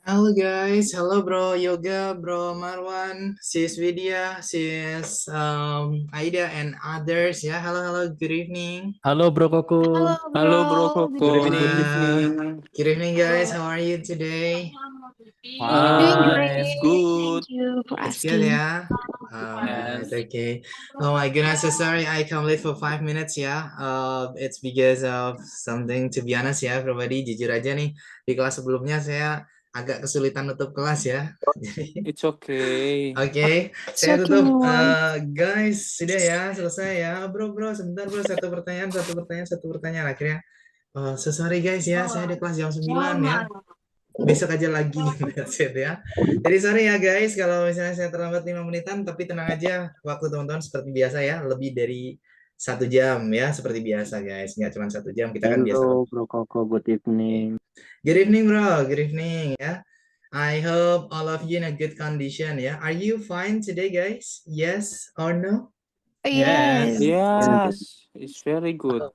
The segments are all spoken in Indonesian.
Halo guys, halo bro Yoga, bro Marwan, sis Vidya, sis Aida, and others ya. Halo, halo, good evening. Halo Bro Koko. Halo Halo bro, Bro good Koko. Good evening. evening. Good evening. Good evening guys, how are you today? Doing Fine. It's great, thank good. you for It's good asking. ya. Alright, Yes. okay. Oh my goodness, so sorry I come late for 5 minutes ya. It's because of something, to be honest ya, everybody. Jujur aja nih, di kelas sebelumnya saya agak kesulitan nutup kelas ya. Jadi It's okay. Oke, So saya tutup. cute. Guys, sudah ya, selesai ya. Bro, sebentar bro, satu pertanyaan. Akhirnya, so sorry guys ya, saya di kelas jam 9 ya. Besok aja lagi, that's it ya. Jadi sorry ya guys, kalau misalnya saya terlambat 5 menitan, tapi tenang aja, waktu teman-teman seperti biasa ya, lebih dari 1 jam ya, seperti biasa guys. Nggak cuma 1 jam, kita kan biasa Hello lebih. Bro Koko. Good evening. Good evening bro, good evening ya. I hope all of you in a good condition, yeah. Are you fine today, guys? Yes or no? Yes. Yes. Yes, it's very good.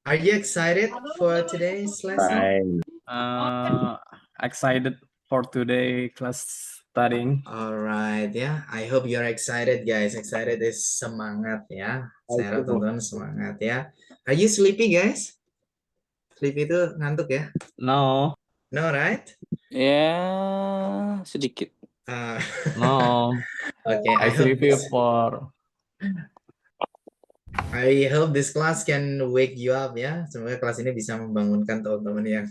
Are you excited for today's lesson? Fine. Excited for today class studying. All right, ya. I hope you're excited, guys. Excited is semangat, ya. Saya harap teman-teman semangat, ya. Are you sleepy, guys? Sleepy itu ngantuk ya? No. No, right? Ya, sedikit. Uh, No. okay, I sleepy for. I hope this class can wake you up ya. Semoga kelas ini bisa membangunkan teman-teman yang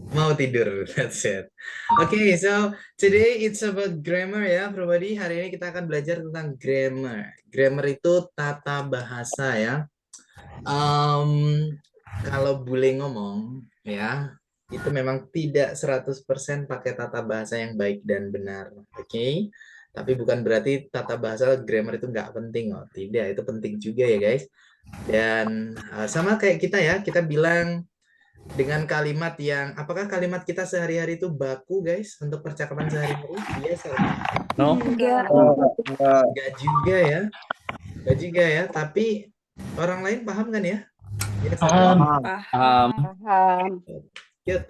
mau tidur. That's it. Okay, so today it's about grammar ya, everybody. Hari ini kita akan belajar tentang grammar. Grammar itu tata bahasa ya. Kalau boleh ngomong ya, itu memang tidak 100% pakai tata bahasa yang baik dan benar. Oke? Tapi bukan berarti tata bahasa grammar itu nggak penting. Oh, tidak, itu penting juga ya guys. Dan sama kayak kita ya, kita bilang dengan kalimat yang, apakah kalimat kita sehari-hari itu baku guys untuk percakapan sehari-hari? Yes or no? No. Enggak. Nggak juga ya. Nggak juga ya, tapi orang lain paham kan ya? Yes or no? Um. Good.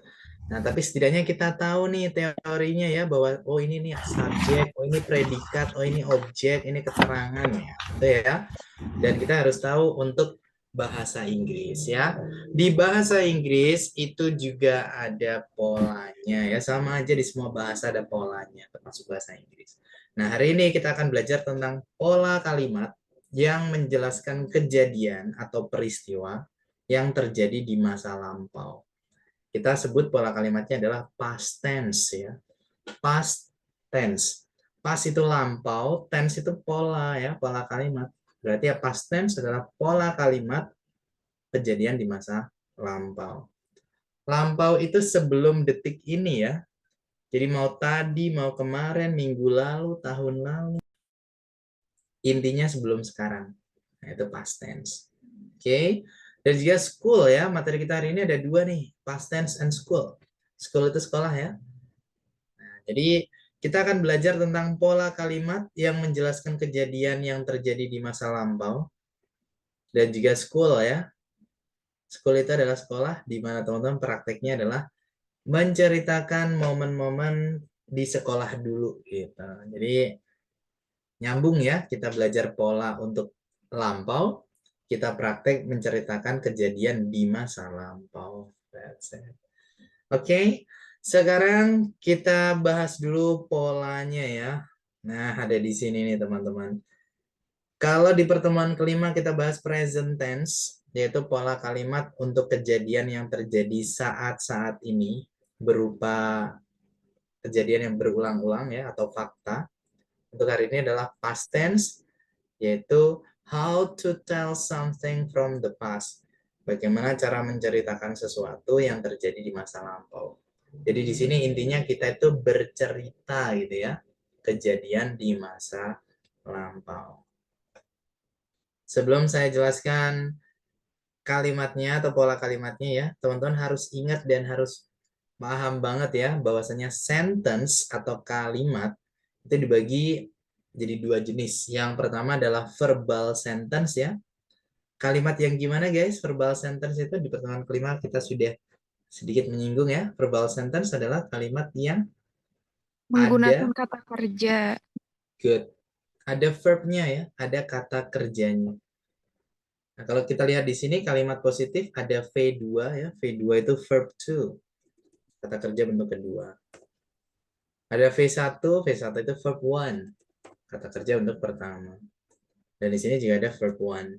Nah, tapi setidaknya kita tahu nih teorinya ya, bahwa oh ini nih subjek, oh ini predikat, oh ini objek, ini keterangan ya. Gitu ya. Dan kita harus tahu untuk bahasa Inggris ya. Di bahasa Inggris itu juga ada polanya ya, sama aja di semua bahasa ada polanya, termasuk bahasa Inggris. Nah, hari ini kita akan belajar tentang pola kalimat yang menjelaskan kejadian atau peristiwa yang terjadi di masa lampau. Kita sebut pola kalimatnya adalah past tense ya. Past tense. Past itu lampau, tense itu pola ya, pola kalimat. Berarti ya past tense adalah pola kalimat kejadian di masa lampau. Lampau itu sebelum detik ini ya. Jadi mau tadi, mau kemarin, minggu lalu, tahun lalu. Intinya sebelum sekarang. Nah, itu past tense. Oke. Dan juga school ya. Materi kita hari ini ada dua nih. Past tense and school. School itu sekolah ya. Nah, jadi kita akan belajar tentang pola kalimat yang menjelaskan kejadian yang terjadi di masa lampau. Dan juga school ya. School itu adalah sekolah di mana teman-teman prakteknya adalah menceritakan momen-momen di sekolah dulu gitu. Jadi nyambung ya, kita belajar pola untuk lampau, kita praktek menceritakan kejadian di masa lampau. That's it. Oke, sekarang kita bahas dulu polanya ya. Nah, ada di sini nih teman-teman. Kalau di pertemuan kelima kita bahas present tense, yaitu pola kalimat untuk kejadian yang terjadi saat-saat ini, berupa kejadian yang berulang-ulang ya, atau fakta. Untuk hari ini adalah past tense, yaitu how to tell something from the past. Bagaimana cara menceritakan sesuatu yang terjadi di masa lampau. Jadi di sini intinya kita itu bercerita gitu ya, kejadian di masa lampau. Sebelum saya jelaskan kalimatnya atau pola kalimatnya ya, teman-teman harus ingat dan harus paham banget ya, bahwasanya sentence atau kalimat itu dibagi jadi dua jenis. Yang pertama adalah verbal sentence ya. Kalimat yang gimana guys? Verbal sentence itu di pertemuan kelima kita sudah sedikit menyinggung ya. Verbal sentence adalah kalimat yang Menggunakan ada kata kerja. good. Ada verbnya ya, ada kata kerjanya. Nah, kalau kita lihat di sini kalimat positif ada V2 ya. V2 itu verb to. Kata kerja bentuk kedua. Ada V1 itu verb one. Kata kerja bentuk pertama. Dan di sini juga ada verb one.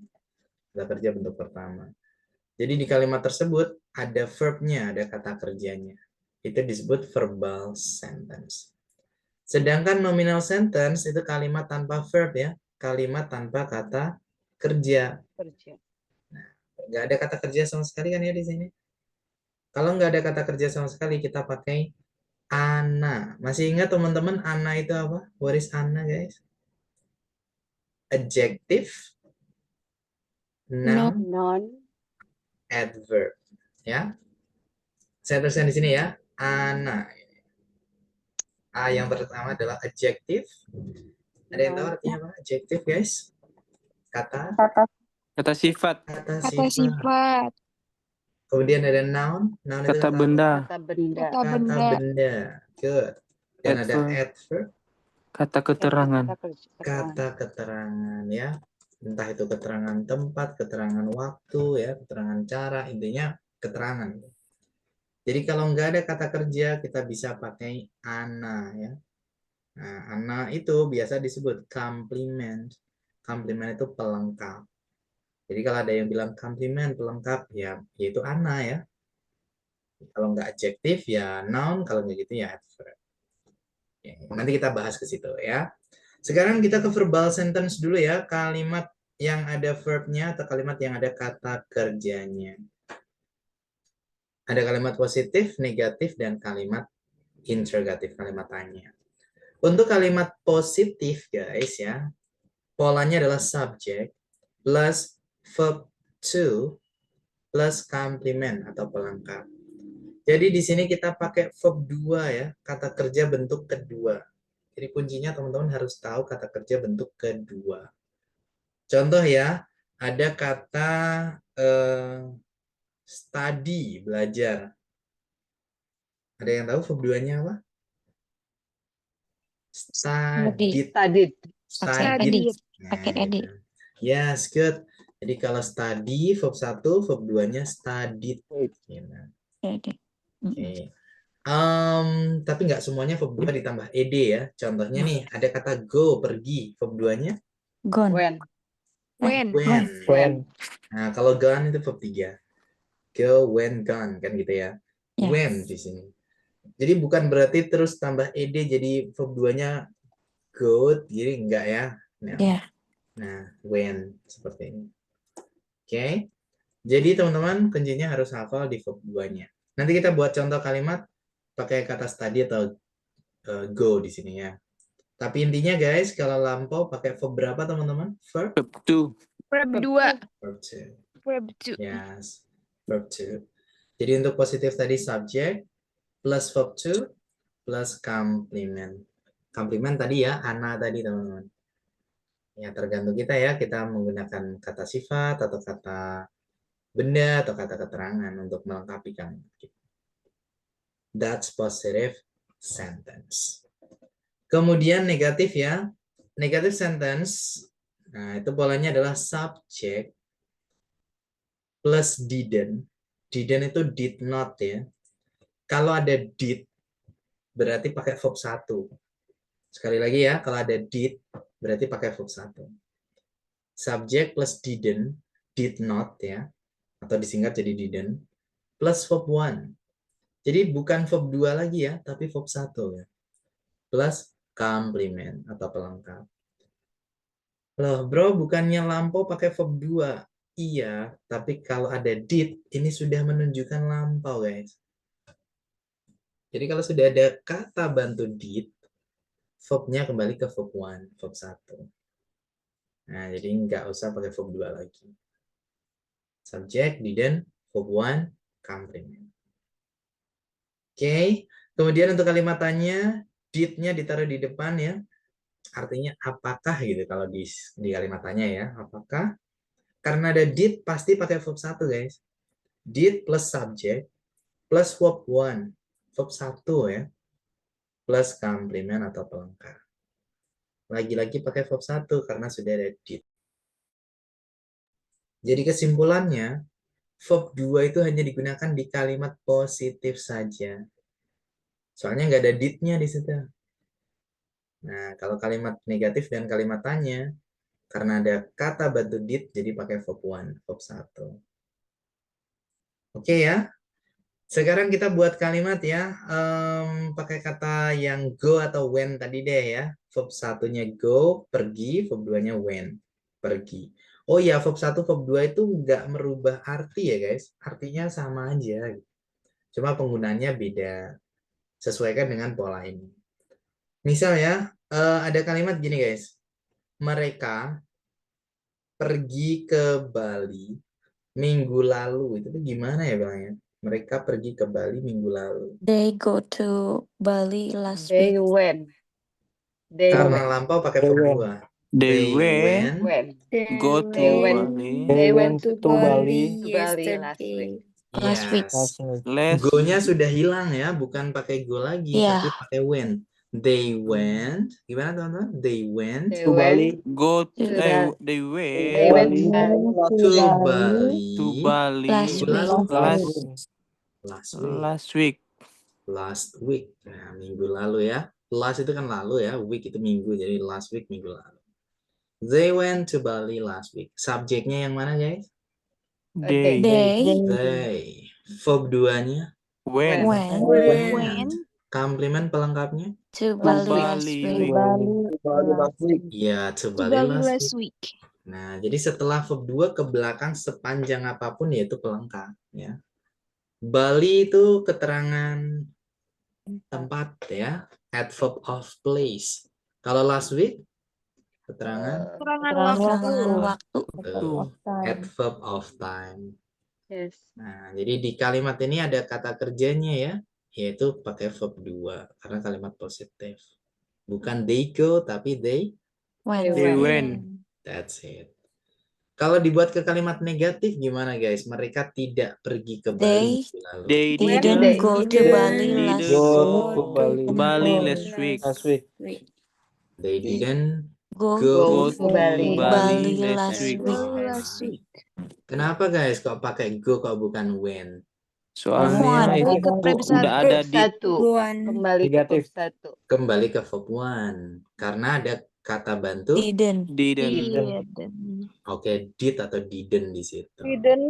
Kata kerja bentuk pertama. Jadi di kalimat tersebut ada verbnya, ada kata kerjanya. Itu disebut verbal sentence. Sedangkan nominal sentence itu kalimat tanpa verb ya. Kalimat tanpa kata kerja. Nggak ada kata kerja sama sekali kan ya di sini. Kalau nggak ada kata kerja sama sekali, kita pakai ana. Masih ingat teman-teman ana itu apa? What is ana, guys? Adjective, No. noun, adverb. Ya. Saya tuliskan di sini ya. Ana. A yang pertama adalah adjective. Ada yang tahu artinya apa? Adjective, guys? Kata Kata sifat. kata Kata sifat. sifat. Kemudian ada noun. Noun itu Kata kata apa? benda. Kata Kata benda. benda. Good. Dan ada Adverb. adverb. Kata keterangan. Kata keterangan ya. Entah itu keterangan tempat, keterangan waktu ya, keterangan cara, intinya keterangan. Jadi kalau nggak ada kata kerja, kita bisa pakai ana ya. Nah, ana itu biasa disebut complement. Complement itu pelengkap. Jadi kalau ada yang bilang complement pelengkap, ya yaitu ana ya. Kalau nggak adjektif ya noun, kalau nggak gitu ya adverb. Oke, nanti kita bahas ke situ ya. Sekarang kita ke verbal sentence dulu ya, kalimat yang ada verbnya atau kalimat yang ada kata kerjanya. Ada kalimat positif, negatif, dan kalimat interrogatif, kalimat tanya. Untuk kalimat positif guys ya, polanya adalah subject plus verb to plus complement atau pelengkap. Jadi di sini kita pakai verb 2 ya, kata kerja bentuk kedua. Jadi kuncinya teman-teman harus tahu kata kerja bentuk kedua. Contoh ya, ada kata study, belajar. Ada yang tahu verb 2-nya apa? Studied. Pakai Studied. edit. Nah, Pakai edit. gitu. Yes, good. Jadi kalau study, verb 1, verb 2-nya studied. Gitu. Edit. Oke. Tapi nggak semuanya verb 2 ditambah ed ya. Contohnya nih, ada kata go, pergi. Verb 2-nya Gone. When. went. Nah, kalau gone itu verb 3. Go, went, gone. Kan gitu ya. Ya. Went di sini. Jadi bukan berarti terus tambah ed jadi verb 2-nya go, jadi enggak ya. Nah, when. Seperti ini. Oke. Jadi teman-teman kuncinya harus hafal di verb 2-nya. Nanti kita buat contoh kalimat pakai kata study atau go di sini ya. Tapi intinya guys, kalau lampau pakai verb berapa teman-teman? Verb Verb to. Verb 2. verb to. Verb 2. Yes, verb to. Jadi untuk positif tadi subject plus verb to plus complement. Complement tadi ya, ana tadi teman-teman. Ya tergantung kita ya, kita menggunakan kata sifat atau kata benda atau kata keterangan untuk melengkapi kalimat kita. That's positive sentence. Kemudian negatif ya. Negative sentence, nah itu polanya adalah subject plus didn't. Didn't itu did not ya. Kalau ada did, berarti pakai verb 1. Sekali lagi ya, kalau ada did, berarti pakai verb 1. Subject plus didn't, did not ya, atau disingkat jadi didn't, plus verb 1. Jadi bukan verb 2 lagi ya, tapi verb 1 ya. Plus complement atau pelengkap. Loh bro, bukannya lampau pakai verb 2? Iya, tapi kalau ada did, ini sudah menunjukkan lampau guys. Jadi kalau sudah ada kata bantu did, verbnya kembali ke verb 1, verb 1. Nah, jadi nggak usah pakai verb 2 lagi. Subject, didn't, verb 1, complement. Oke, kemudian untuk kalimat tanya, did-nya ditaruh di depan ya. Artinya apakah gitu kalau di kalimat tanya ya. Apakah? Karena ada did pasti pakai verb 1 guys. Did plus subject plus verb one, verb satu ya, plus komplement atau pelengkap. Lagi-lagi pakai verb satu karena sudah ada did. Jadi kesimpulannya, verb 2 itu hanya digunakan di kalimat positif saja. Soalnya nggak ada did-nya di situ. Nah, kalau kalimat negatif dan kalimat tanya, karena ada kata bantu did, jadi pakai verb one, verb satu. Oke ya. Sekarang kita buat kalimat ya, pakai kata yang go atau when tadi deh ya. Verb satunya go, pergi, verb 2-nya when, pergi. Oh ya, verb 1, verb 2 itu nggak merubah arti ya guys. Artinya sama aja. Cuma penggunaannya beda. Sesuaikan dengan pola ini. Misal ya, ada kalimat gini guys. Mereka pergi ke Bali minggu lalu. Itu tuh gimana ya bilangnya? Mereka pergi ke Bali minggu lalu. They go to Bali last They week. went. They Karena went. lampau pakai verb 2. They went When. go to They went. Bali They went to Bali to Bali last week. Last week. Yes. last Go-nya sudah hilang ya, bukan pakai go lagi, Iya. tapi pakai when. They went. Gimana teman-teman? They went They to Bali. went. go To they They went went to Bali to Bali Last week. last week. last week. Nah, minggu lalu ya. Last itu kan lalu ya, week itu minggu, jadi last week minggu lalu. They went to Bali last week. Subjeknya yang mana guys? They They. Verb 2-nya went When. Komplement pelengkapnya? To Last Bali week. last Bali week. last week. Iya, to To Bali Bali last last week. week. Nah, jadi setelah verb 2 ke belakang sepanjang apapun yaitu pelengkap ya. Bali itu keterangan tempat ya, adverb of place. Kalau last week keterangan Keterangan waktu. adverb of time. Yes. Nah, jadi di kalimat ini ada kata kerjanya ya, yaitu pakai verb 2 karena kalimat positif. Bukan they go tapi they. When. They went. That's it. Kalau dibuat ke kalimat negatif gimana guys? Mereka tidak pergi ke Bali minggu lalu. They Didn't They go to Bali didn't last Go go to Bali. to Bali last week. Last week. They didn't Go Go to Bali. Bali last last week. week. Kenapa guys kok pakai go kok bukan when? Soalnya One. itu udah ada di Satu. Kembali ke Negatif. verb satu. Kembali ke verb one karena ada kata bantu. Didn't. Oke, did atau didn't di situ.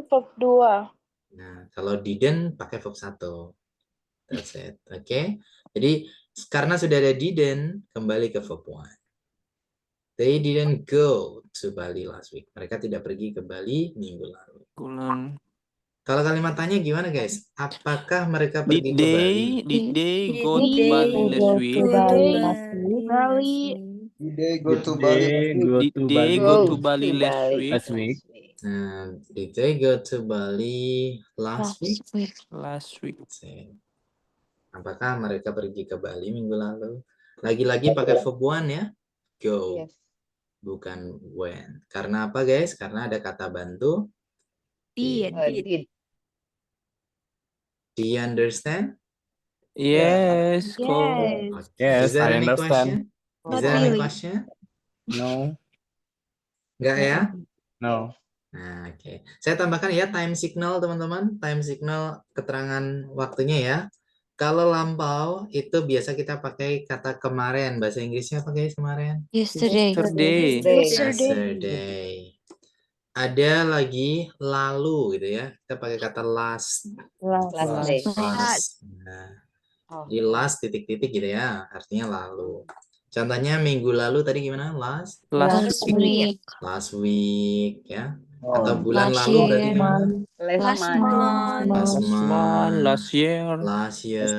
verb 2. Nah, kalau didn't pakai verb 1. That's it. Oke. Jadi karena sudah ada didn't, kembali ke verb 1. They didn't go to Bali last week. Mereka tidak pergi ke Bali minggu lalu. Kalau kalimat tanya gimana guys? Apakah mereka pergi ke Bali? Did they go to Bali last week? Did they go to Bali? Did they go to Bali last week? Last week. Nah, did they go to Bali last week? Last week. Apakah mereka pergi ke Bali minggu lalu? Lagi-lagi pakai verb one ya. Go. Yes. Bukan when. Karena apa guys? Karena ada kata bantu. Did. Do you understand? Yes, Okay. Yes, Is there I any understand. question? Is there any question? No, Enggak ya? no. Nah, oke. Saya tambahkan ya time signal teman-teman. Time signal keterangan waktunya ya. Kalau lampau itu biasa kita pakai kata kemarin. Bahasa Inggrisnya apa guys kemarin? Yesterday. Yesterday. Ada lagi lalu gitu ya. Kita pakai kata last. Last day. Last. Nah, di last titik-titik gitu ya. Artinya lalu. Contohnya minggu lalu tadi gimana? Last week. last week ya. Atau bulan Last lalu berarti year. gimana? Last month. Last month. last year. Last year.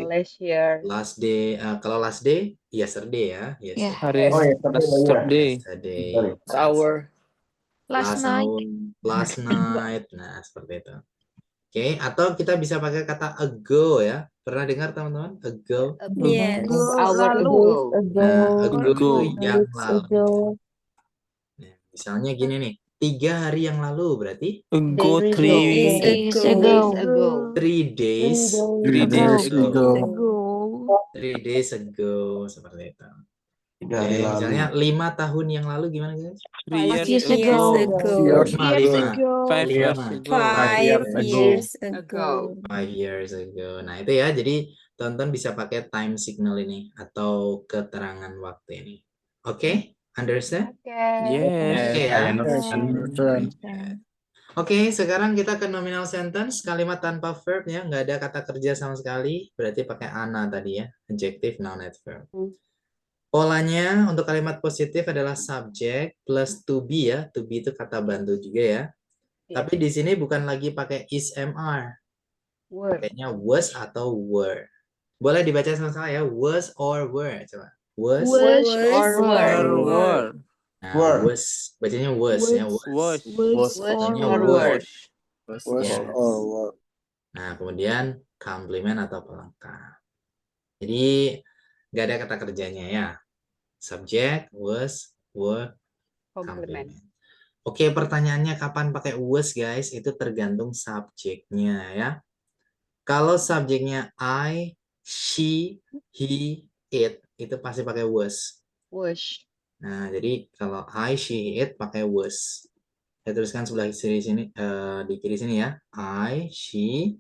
Last year. Last day. Kalau last day, yesterday ya. Yeah. Hari Oh, yesterday. Yesterday. Hour. Last hour. Last night. Nah, seperti itu. Oke, atau kita bisa pakai kata ago ya. Pernah dengar teman-teman? Ago. Hour ago. Nah, ago Ago. itu yang lalu. Nah, misalnya gini nih. 3 hari yang lalu berarti Ago, Days Days 3 ago. ago. 3 days 3 days ago. Ago. 3 days ago seperti itu. 3 Oke, hari lalu. misalnya 5 tahun yang lalu gimana guys? 3 years years ago. ago. 5 years ago. 5 years Ago. ago. 5 years ago. Nah, itu ya. Jadi, tonton bisa pakai time signal ini atau keterangan waktu ini. Oke? Understand? Yes. Oke ya. Understand. Oke, sekarang kita ke nominal sentence. Kalimat tanpa verb ya. Nggak ada kata kerja sama sekali. Berarti pakai ana tadi ya. Adjective, noun, adverb. Polanya untuk kalimat positif adalah subject plus to be ya. To be itu kata bantu juga ya. Tapi di sini bukan lagi pakai is, mr. Were. Pakainya was atau were. Boleh dibaca sama saya ya. Was or were. Coba. Was. Was or were. Were. Nah, Were. was. Bacanya was ya. Was. Was. Was Bacanya or were. were. Was Yes. or were. Nah, kemudian complement atau pelengkap. Jadi, nggak ada kata kerjanya ya. Subject, was, were, Complement. complement. Oke, pertanyaannya kapan pakai was, guys? Itu tergantung subjeknya ya. Kalau subjeknya I, she, he, it, itu pasti pakai was. Was. Nah, jadi kalau I, she, it pakai was. Saya tuliskan sebelah kiri sini, di kiri sini ya. I, she,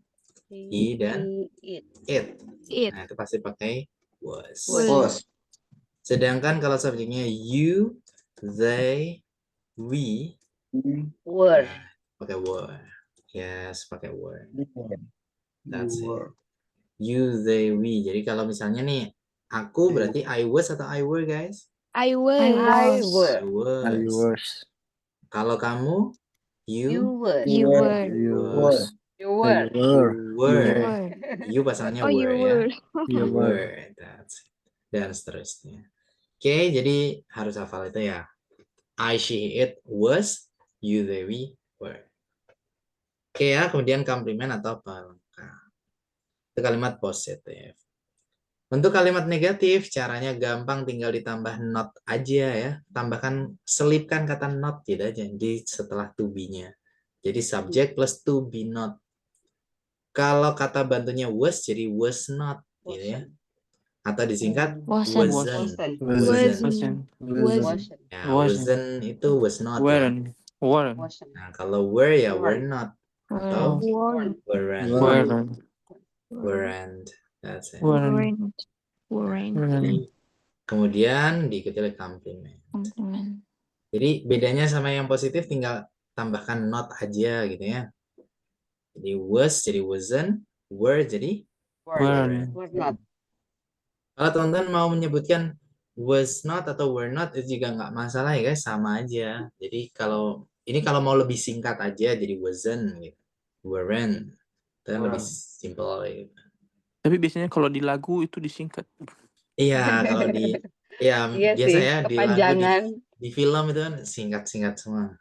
he, dan It. it. It. Nah, itu pasti pakai was. Was. Sedangkan kalau subjeknya you, they, we, Were. nah, pakai were. Yes, pakai were. That's it. Were. You, they, we. Jadi kalau misalnya nih, aku berarti I was atau I were, guys? I was. I were. I was. I was. Kalau kamu, You you, were. You were. You was. You were. were. You were. Were. You pasangannya Oh, you were ya. were. You You were. were. That's it. Dan seterusnya. Oke, jadi harus hafal itu ya. I, she, it, was, you, they, we, were. Oke ya, kemudian complement atau pelengkap. Itu kalimat positif. Untuk kalimat negatif, caranya gampang, tinggal ditambah not aja ya. Tambahkan, selipkan kata not gitu aja di setelah to be-nya. Jadi subject plus to be not. Kalau kata bantunya was, jadi was not gitu ya. Atau disingkat Wasn't. wasn't. Wasn't. Wasn't. Wasn't. Ya, Wasn't. wasn't itu was not ya. Weren't. Weren't. Wasn't. Nah, kalau were ya were not. Atau Weren't. weren't. Weren't. Weren't. That's it. Weren't. Weren't. Jadi, kemudian diikuti oleh complement. Compliment. Jadi bedanya sama yang positif tinggal tambahkan not aja gitu ya. Jadi was jadi wasn't, were jadi Weren't. Were not. kalau teman-teman mau menyebutkan was not atau were not itu juga nggak masalah ya guys, sama aja. Jadi kalau ini kalau mau lebih singkat aja jadi wasn't gitu. Weren't. Itu kan lebih simple gitu. Tapi biasanya kalau di lagu itu disingkat. Iya, kalau di ya Iya biasa sih, ya di lagu kepanjangan. di film itu kan singkat-singkat semua.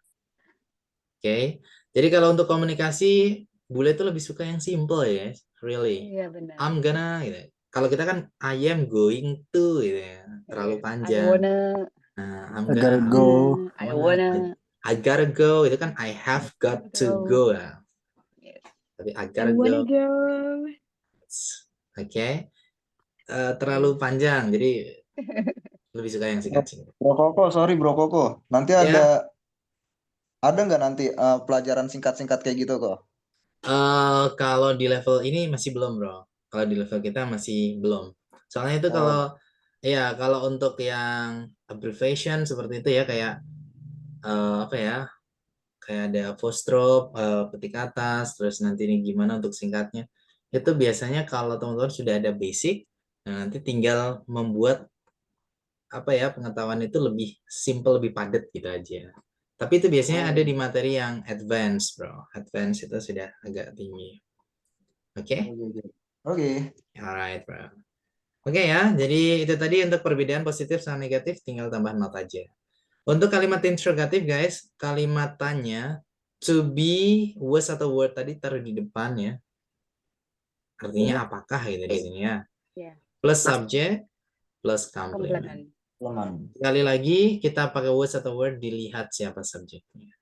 Oke. Jadi kalau untuk komunikasi bule itu lebih suka yang simple ya, really. Iya benar. I'm gonna gitu. Kalau kita kan I am going to gitu ya. Terlalu I panjang. wanna. Nah, I'm I gotta gonna go. I wanna. I gotta go itu kan I have got to go ya. Yes. Tapi I gotta go. Oke. Terlalu panjang jadi lebih suka yang singkat-singkat. Bro Koko, sorry Bro Koko. Nanti Ya. ada nggak nanti pelajaran singkat-singkat kayak gitu kok? Kalau di level ini masih belum, bro. Kalau di level kita masih belum. Soalnya itu kalau ya kalau untuk yang abbreviation seperti itu ya kayak apa ya? Kayak ada apostrophe, petik atas, terus nanti ini gimana untuk singkatnya. Itu biasanya kalau teman-teman sudah ada basic, nah nanti tinggal membuat apa ya pengetahuan itu lebih simple, lebih padat gitu aja. Tapi itu biasanya ada di materi yang advance, bro. Advance itu sudah agak tinggi. Oke? Oke. Alright, bro. Oke ya, jadi itu tadi untuk perbedaan positif sama negatif, tinggal tambah not aja. Untuk kalimat interrogatif, guys, kalimat tanya, to be, was atau were tadi taruh di depan ya. Artinya apakah gitu di sini ya. Plus subject, plus complement. Complement. Sekali lagi kita pakai was atau were dilihat siapa subjeknya.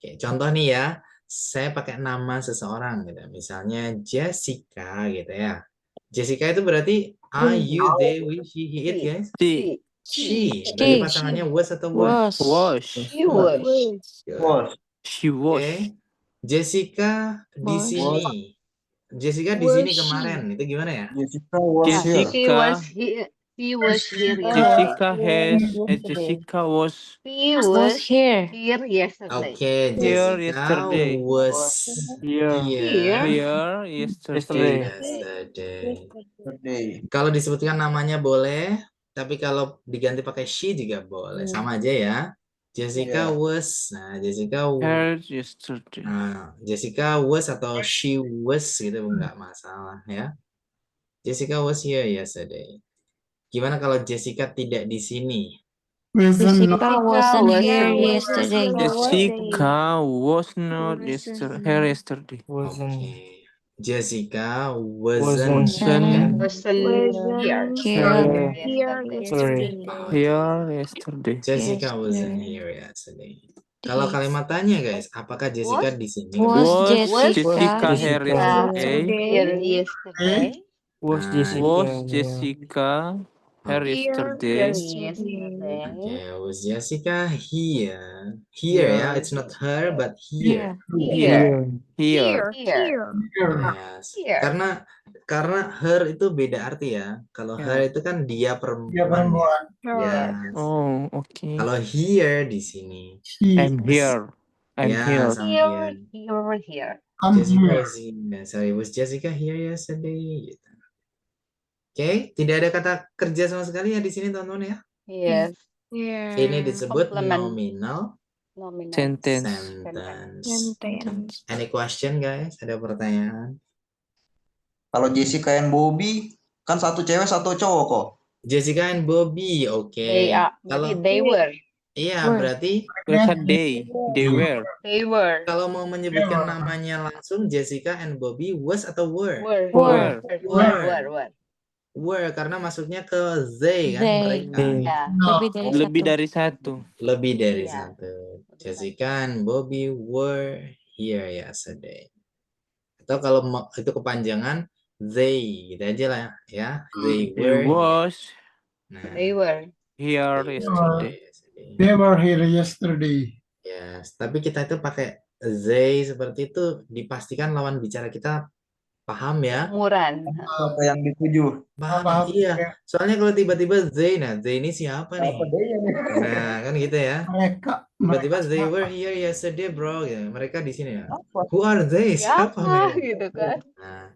Oke, contoh nih ya, saya pakai nama seseorang gitu. Misalnya Jessica gitu ya. Jessica itu berarti are, you, they, we, she, he, it, guys? Si. She. Berarti She. pasangannya was atau were? Was. Wash. She was. Good. She wash. Oke. Jessica di Was. sini. Jessica di sini kemarin. Itu gimana ya? Jessica was here. She was here. She was here Jessica yesterday. Jessica was She Was was here. here yesterday. Oke, here Jessica yesterday. was Here. here Here yesterday. yesterday. Yesterday. Kalau disebutkan namanya boleh, tapi kalau diganti pakai she juga boleh. Sama aja ya. Jessica Iya. was. Nah, Here yesterday. Jessica was atau she was gitu nggak masalah ya. Jessica was here yesterday. Gimana kalau Jessica tidak di sini? Jessica wasn't here wasn't yesterday. Jessica was not here yesterday. Oke. Jessica wasn't Wasn't here here yesterday. Here yesterday. Jessica wasn't yesterday. here yesterday. Kalau kalimat tanya guys, apakah Jessica di sini? Was Was Jessica here yesterday? Here yesterday. Was Nah, Jessica? Was Jessica here yesterday? Yesterday. Oke, was Jessica here? Here ya, it's not her but here. Here. Here. Here. Yes. Here. Karena her itu beda arti ya. Kalau her itu kan dia perempuan. Ya. Oh, okay. Kalau here di sini. I'm here. I'm Ya, here. sama Here. here. Here. Jessica was here. Sorry, was Jessica here yesterday? Gitu. Oke, tidak ada kata kerja sama sekali ya di sini teman-teman ya. Yes. Ini disebut Complement. nominal Nominal. Sentence. sentence. Any question guys? Ada pertanyaan? Kalau Jessica and Bobby kan satu cewek satu cowok kok. Jessica and Bobby, oke. They are. Kalau They were. iya Were. berarti Mereka they were. They were. kalau mau menyebutkan namanya langsung Jessica and Bobby was atau were? Were. Were. Were karena masuknya ke they kan They. mereka. Ya. Lebih dari satu. Lebih dari satu. Lebih dari Iya. satu. Jessica and Bobby were here yesterday. Atau kalau itu kepanjangan they gitu aja lah ya. They They were. was Nah, They were. here they yesterday. They were here yesterday. Yes, tapi kita itu pakai they seperti itu dipastikan lawan bicara kita paham ya. Umuran. Apa yang dituju? Paham, iya. Soalnya kalau tiba-tiba they, nah they ini siapa nih? Apa dia nih? Nah kan gitu ya. Mereka Tiba-tiba they were here yesterday bro. Ya, mereka di sini ya. Who are they? Siapa Siapa mereka? gitu kan? Nah,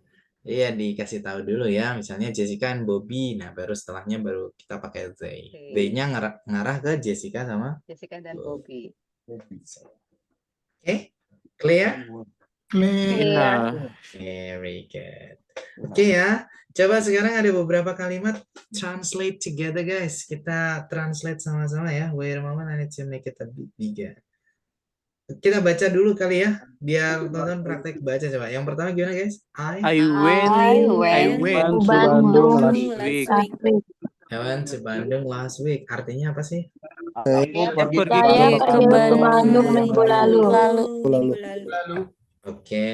iya dikasih tahu dulu ya. Misalnya Jessica and Bobby. Nah baru setelahnya baru kita pakai they. Oke. They-nya ngarah ke Jessica sama Jessica dan Bobby. Oke, clear? clear. Nah, Very good. Oke ya, coba sekarang ada beberapa kalimat translate together guys. Kita translate sama-sama ya. Wait a moment, I need to make it a bit bigger. Kita baca dulu kali ya, biar tonton praktek baca coba. Yang pertama gimana guys? I went Bandung to Bandung last week. I went to Bandung last week. Artinya apa sih? Saya pergi Saya ke ke Bandung minggu lalu. Oke,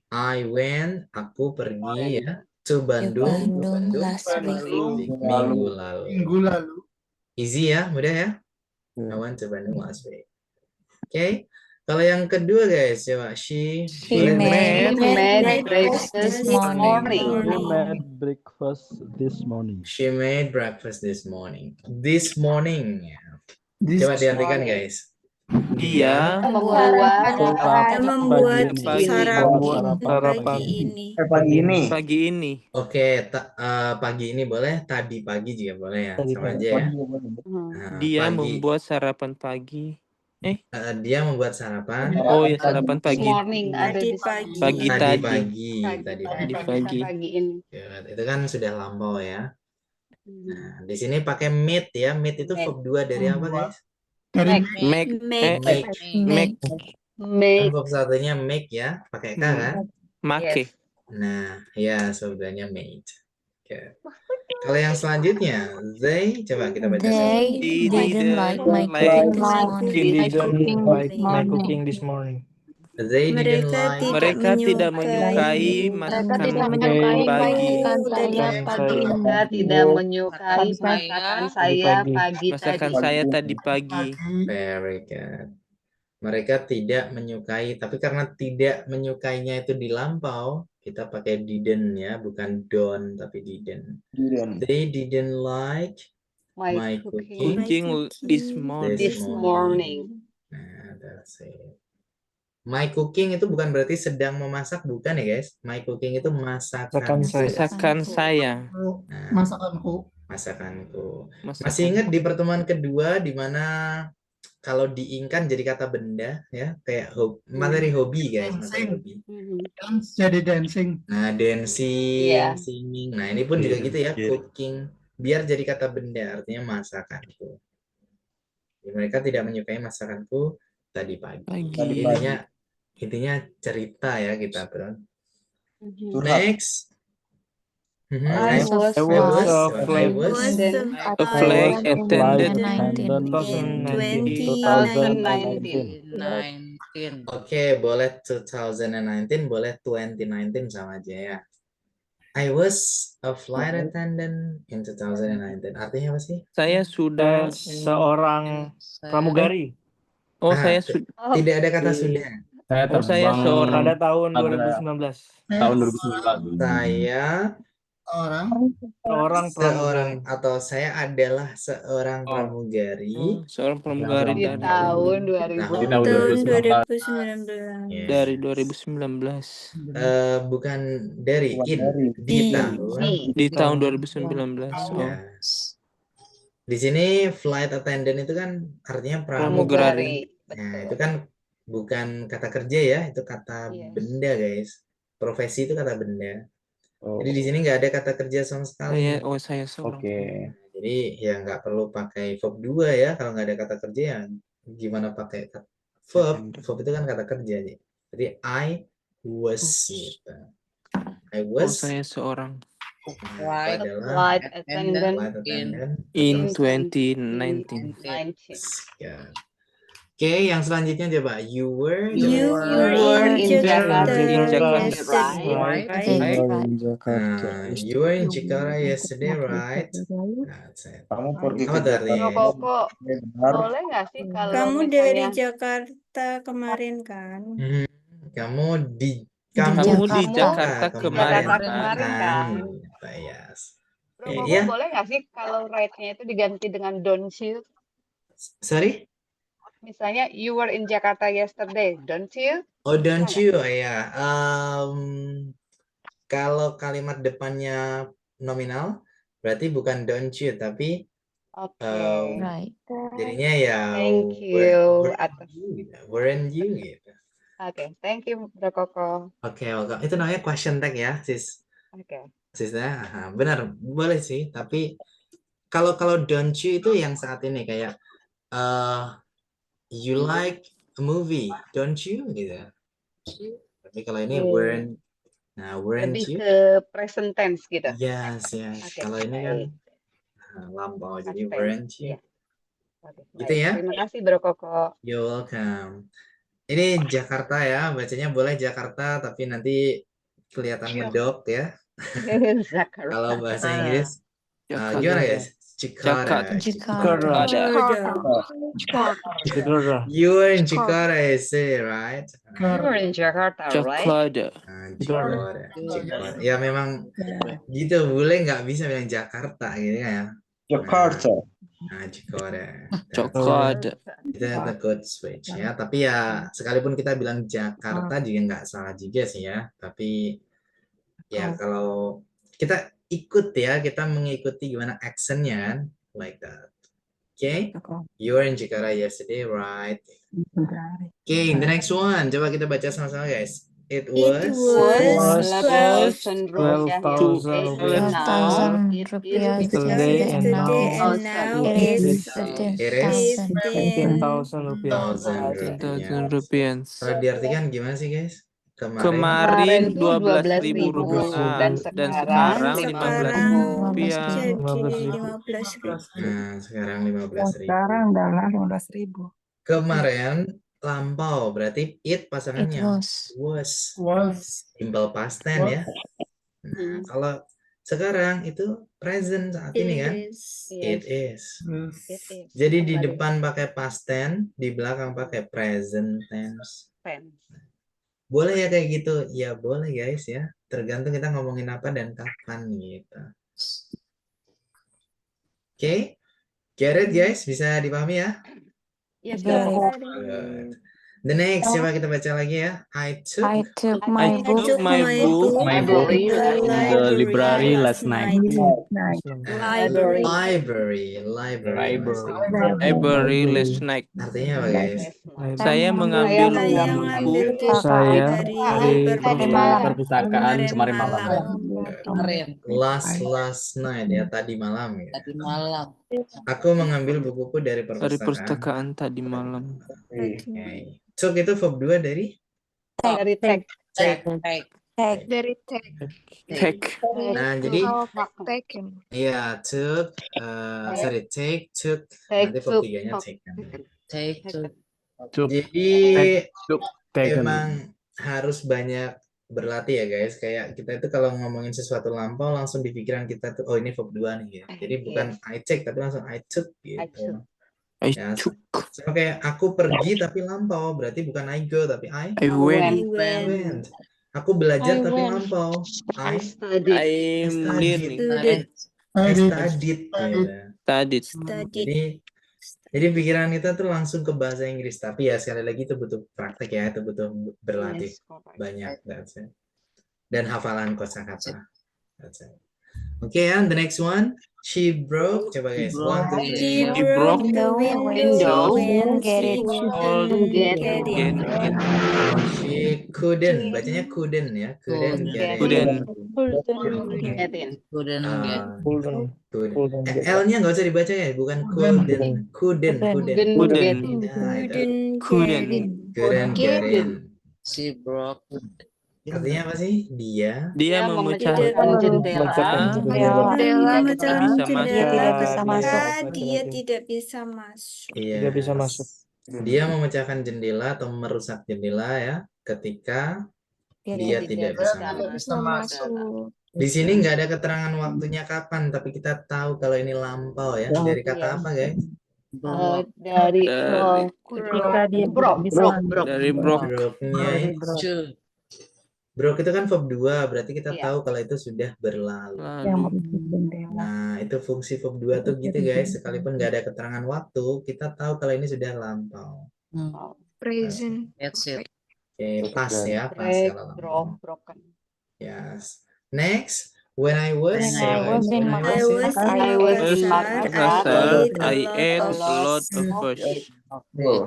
I went, aku pergi ya, to Bandung, last week. minggu lalu. Minggu lalu. Easy ya, mudah ya. I went to Bandung last week. Oke, kalau yang kedua guys, coba She boleh made breakfast this this morning. morning. She made breakfast this morning. This morning. Ya. This Coba diartikan morning. guys. Dia Membuat sarapan sarapan Pagi ini. pagi ini. Oke, pagi ini boleh, tadi pagi juga boleh ya, sama aja ya. Nah, Dia pagi, membuat sarapan pagi. dia membuat sarapan Oh ya, sarapan This pagi. morning ada di Pagi tadi tadi. pagi. Tadi pagi. Pagi ini. Good. Itu kan sudah lampau ya. Nah, di sini pakai made ya. Made itu verb 2 dari apa guys? Dari Make Make. make Make. Verb satunya make ya, pakai K kan? make. Yes. Nah, ya sebenarnya made. Oke. Kalau yang selanjutnya, they, coba kita baca sama. They didn't like my Didn't like my cooking this morning. They didn't Mereka like. Mereka tidak menyukai Mereka masakan tidak menyukai pagi. masakan saya Masakan pagi saya. Mereka tidak menyukai masakan saya Pagi. pagi Masakan tadi. saya tadi pagi. Very good. Mereka tidak menyukai, tapi karena tidak menyukainya itu di lampau, kita pakai didn't ya, bukan don't tapi didn't. They didn't like My my cooking cooking Cooking this morning. this morning. Nah, that's it. My cooking itu bukan berarti sedang memasak, bukan ya guys. My cooking itu masakan Masakan saya. Masakan saya. Nah, Masakanku. masakanku. Masakan. Masih ingat di pertemuan kedua di mana kalau diingkan jadi kata benda ya, kayak materi hobi guys, materi hobi. Dance jadi dancing. Nah, dancing, Iya. singing. Nah, ini pun juga gitu ya, cooking. Biar jadi kata benda, artinya masakanku. Jadi, mereka tidak menyukai masakanku tadi pagi. Pagi. Intinya cerita ya kita, bro. Curhat. Next. I was I I was was- a I flight was- A flight attendant attendant in 2019. Oke, boleh 2019, boleh 2019 sama aja ya. I was a flight attendant in 2019. Artinya apa sih? Saya sudah seorang pramugari Oh, Ah, saya sudah. Oh, Tidak ada kata sudah. Oh, saya seorang. pada tahun 2019. Tahun 2019. Saya Seorang pramugari. atau saya adalah seorang pramugari. Seorang pramugari di dari tahun Di 2000. tahun 2019. 2019. Yes. dari 2019. Bukan dari di tahun. Di tahun 2019. Oh. Yes. Di sini flight attendant itu kan artinya Pramugari. Nah, itu kan bukan kata kerja ya, itu kata Yes. benda, guys. Profesi itu kata benda. Oh, Jadi di sini nggak ada kata kerja sama sekali. Saya seorang. Oke. Jadi ya nggak perlu pakai verb 2 ya, kalau nggak ada kata kerja ya gimana pakai verb? Verb itu kan kata kerja. Jadi I was gitu. I Oh, was saya seorang. adalah Flight attendant flight attendant In 2019. 2019. Ya. Oke, yang selanjutnya coba. You were You coba. were in in Jakarta Jakarta yesterday, yesterday, right? You were in Jakarta yesterday, right? That's it. Kamu pergi Apa ke tuh artinya? Jakarta. Koko, Benar. boleh nggak sih kalau Kamu dari misalnya Jakarta kemarin kan? Hmm, Kamu di Kamu di Jakarta. Jakarta kemarin Jakarta kan? kemarin kan? Yes. Bro, Iya. Koko boleh nggak sih kalau right-nya itu diganti dengan don't you? Sorry? Misalnya you were in Jakarta yesterday, don't you? Oh, don't Bisa you? Oh, ya. Kalau kalimat depannya nominal, berarti bukan don't you, tapi Oke. Right. jadinya ya Thank you weren't atas. you gitu. Weren't you gitu. Oke, thank you Bro Koko. Oke, welcome. Itu namanya question tag ya, sis. Oke. Sisnya, benar, boleh sih. Tapi kalau don't you itu yang saat ini kayak you like a movie, don't you? Gitu. Tapi kalau ini weren't Lebih you? ke present tense gitu. Yes. Oke, Kalau ini kan baik. lampau, jadi Past tense, weren't you? iya. Oke, Gitu baik. ya? Terima kasih Bro Koko. You're welcome. Ini Jakarta ya, bacanya boleh Jakarta, tapi nanti kelihatan medok ya. Jakarta. Kalau bahasa Inggris, Jakarta. gimana guys? Jakarta. Jakarta. Jakarta. You were in Jakarta yesterday, right? You're in Jakarta, right? Jakarta. Jakarta. Ya memang gitu, boleh nggak bisa bilang Jakarta gitu ya. Jakarta. Jakarta. Itu the good switch ya. Tapi ya sekalipun kita bilang Jakarta juga nggak salah juga sih ya. Tapi ya kalau kita ikut ya, kita mengikuti gimana accentnya kan, like that. Okay, you were in Jakarta yesterday, right? Okay, the next one, coba kita baca sama-sama guys. It was 12,000 rupiah 12,000 yesterday, Yesterday and now it is It is 15,000 rupiah. 1,000 rupiah. 10,000 rupiah. Kalau diartikan gimana sih guys? Kemarin tuh 12.000 12.000 rupiah dan dan sekarang sekarang 15.000 sekarang rupiah. jadi 15.000. 15.000. Nah, sekarang 15.000. Sekarang adalah 15.000. Kemarin lampau, berarti it It pasangannya was. Was. simple past tense ya. Nah, kalau sekarang itu present saat ini It kan? is. It is. It is. Jadi di Kembali. depan pakai past tense, di belakang pakai present tense. Pen. Boleh ya kayak gitu? Ya boleh guys ya. Tergantung kita ngomongin apa dan kapan gitu. Oke? Get it guys? Bisa dipahami ya? Yes, Get it. Good. The next, coba kita baca lagi ya. I took I took I my book took my book to My the book library last night. Library. library last night. Artinya apa guys? Saya mengambil Saya buku mengambil buku Saya dari dari malam. perpustakaan kemarin malam. Last night ya, tadi malam ya. Tadi malam. Aku mengambil bukuku dari Dari perpustakaan. perpustakaan tadi malam. Oke. Took itu verb 2 dari Dari tag. Take. Take. Dari tag. Take. Nah, jadi Taken. iya took take took Take, nanti verb took, 3-nya took. take kan. Take. Jadi Taken. emang harus banyak berlatih ya guys. Kayak kita itu kalau ngomongin sesuatu lampau langsung di pikiran kita tuh oh ini verb 2 nih ya. Jadi bukan I take tapi langsung I took I gitu. took. I Ya, took. sama kayak aku pergi tapi lampau, berarti bukan I go tapi I I went. went. Aku belajar tapi lampau. I I studied. I'm learning. studied. Gitu. Studied. Jadi pikiran kita tuh langsung ke bahasa Inggris. Tapi ya sekali lagi itu butuh praktek ya, itu butuh berlatih Yes, correct. banyak. That's it. Dan hafalan kosakata. That's it. Okay, and the next one. She broke. Coba guys. 1, 2, 3. She He broke broke the window when she couldn't get in. She couldn't. Bacanya couldn't ya. Couldn't get in. Couldn't. Get in. Couldn't get. Couldn't. L-nya nggak usah dibaca ya, bukan couldn't. Couldn't. Get in. Nah, itu. Couldn't. Get in. She broke. Artinya apa sih? Dia Dia memecahkan jendela. Jendela. Dia tidak bisa masuk. Dia tidak bisa masuk. Iya. Tidak bisa masuk. Dia memecahkan jendela atau merusak jendela ya ketika dia tidak bisa masuk. Di sini nggak ada keterangan waktunya kapan, tapi kita tahu kalau ini lampau ya. Dari kata apa guys? Dari Ketika dia broke. dari broke. Broke-nya broke itu kan verb 2, berarti kita Iya. tahu kalau itu sudah berlalu. Lalu Nah, itu fungsi verb 2 tuh gitu guys. Sekalipun nggak ada keterangan waktu, kita tahu kalau ini sudah lampau. present. That's it. Oke, pas ya, pas Break, kalau broke, lampau. broken. Yes. Next, when I was in Makassar, I ate a lot of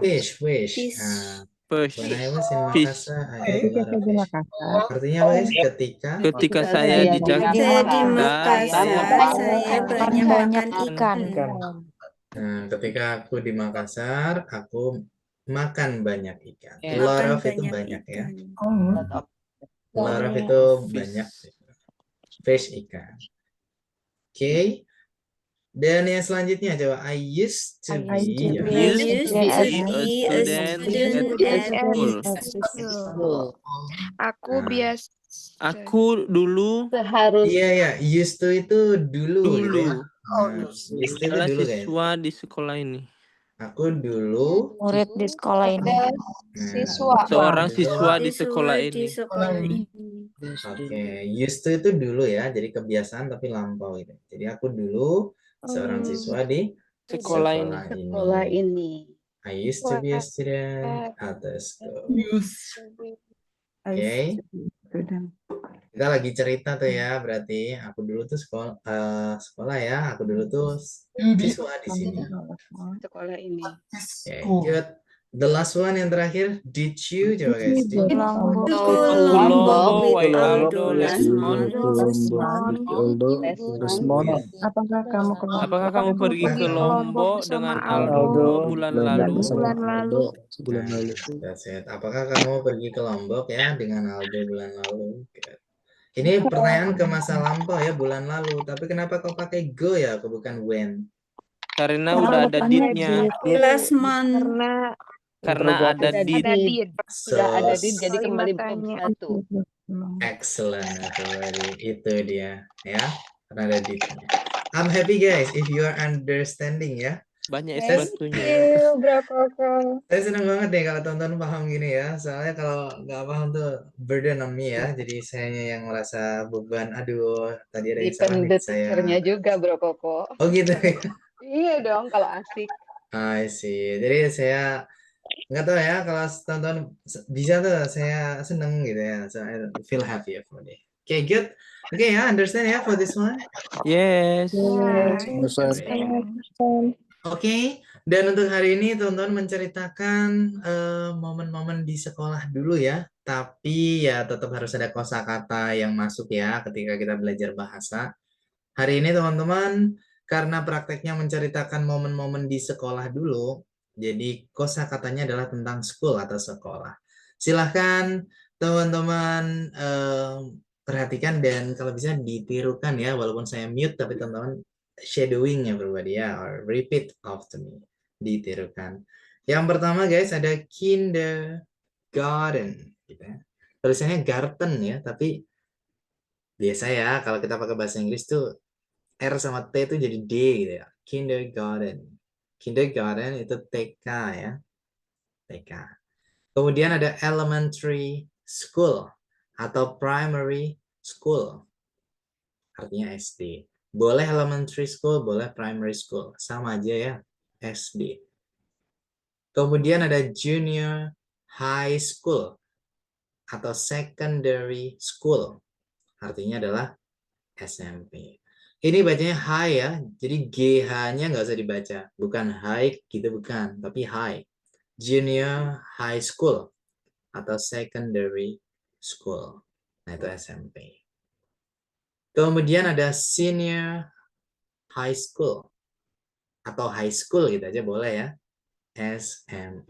fish. Fish. Nah, Fish. when I was in Fish. Makassar, I ate a lot of fish. Artinya apa guys? Ketika saya di Di Makassar, Jakarta, saya banyak banyak makan ikan. Nah, ketika aku di Makassar, aku makan banyak ikan. Ya. Lot Makan of itu banyak banyak ya. ikan. Lot of itu banyak. Fish ikan. Oke. Dan yang selanjutnya coba I used to be. used to be a student at school. Aku biasa. Aku dulu Seharusnya. Iya ya, used to itu dulu. Gitu ya. Nah, used to itu adalah dulu guys. siswa di sekolah ini. Aku dulu Murid di sekolah ini. Seorang siswa di sekolah ini. Oke, used to itu dulu ya, jadi kebiasaan tapi lampau itu. Jadi aku dulu seorang siswa di Sekolah ini. Sekolah ini. I used to be a student at the school. Oke. Kita lagi cerita tuh ya, berarti aku dulu tuh sekolah ya, aku dulu tuh siswa di sini. Sekolah ini. Oke, good. The last one yang terakhir, did you? Coba guys, did you? Lombok. Colombo, why Aldo last Did you month? go to Lombok with Aldo last month? Apakah kamu ke Apakah Lombok? kamu pergi ke Lombok dengan Aldo bulan lalu? Bersama Aldo bulan Nah, lalu. that's it. Apakah kamu pergi ke Lombok ya dengan Aldo bulan lalu? Good. Ini pertanyaan ke masa lampau ya, bulan lalu. Tapi kenapa kau pakai go ya, kau bukan when? Karena udah ada did-nya. Last month. Karena ada Ada did. did. So, Sudah ada did, jadi Kalimat kembali tanya. verb 1. excellent, everybody. Itu dia, ya. Karena ada did-nya. I'm happy guys, if you are understanding ya. Banyak es Yes. batunya. Bro Koko. Saya senang banget nih kalau teman-teman paham gini ya. Soalnya kalau nggak paham tuh burden on me ya. Jadi saya yang merasa beban. Aduh, tadi ada yang salah nih. Depende Saya. teachernya juga Bro Koko. Oh gitu ya. Iya dong kalau asik. I see. Jadi saya nggak tahu ya kalau teman-teman bisa tuh saya seneng gitu ya. So I feel happy for it. Okay, good. Okay ya, understand ya for this one. Yes. Oke, dan untuk hari ini teman-teman menceritakan momen-momen di sekolah dulu ya. Tapi ya tetap harus ada kosakata yang masuk ya ketika kita belajar bahasa. Hari ini teman-teman, karena prakteknya menceritakan momen-momen di sekolah dulu, jadi kosakatanya adalah tentang school atau sekolah. Silahkan teman-teman perhatikan dan kalau bisa ditirukan ya, walaupun saya mute tapi teman-teman shadowing ya everybody ya, or repeat after me, ditirukan. Yang pertama guys ada kindergarten, gitu ya. Tulisannya garden ya, tapi biasa ya kalau kita pakai bahasa Inggris tuh R sama T itu jadi D gitu ya. Kindergarten. Kindergarten itu TK ya. TK. Kemudian ada elementary school atau primary school. Artinya SD. Boleh elementary school, boleh primary school. Sama aja ya, SD. Kemudian ada junior high school atau secondary school. Artinya adalah SMP. Ini bacanya high ya, jadi GH-nya nggak usah dibaca. Bukan high gitu, bukan. Tapi high. Junior high school atau secondary school. Nah, itu SMP. Kemudian ada senior high school atau high school gitu aja boleh ya. SMA.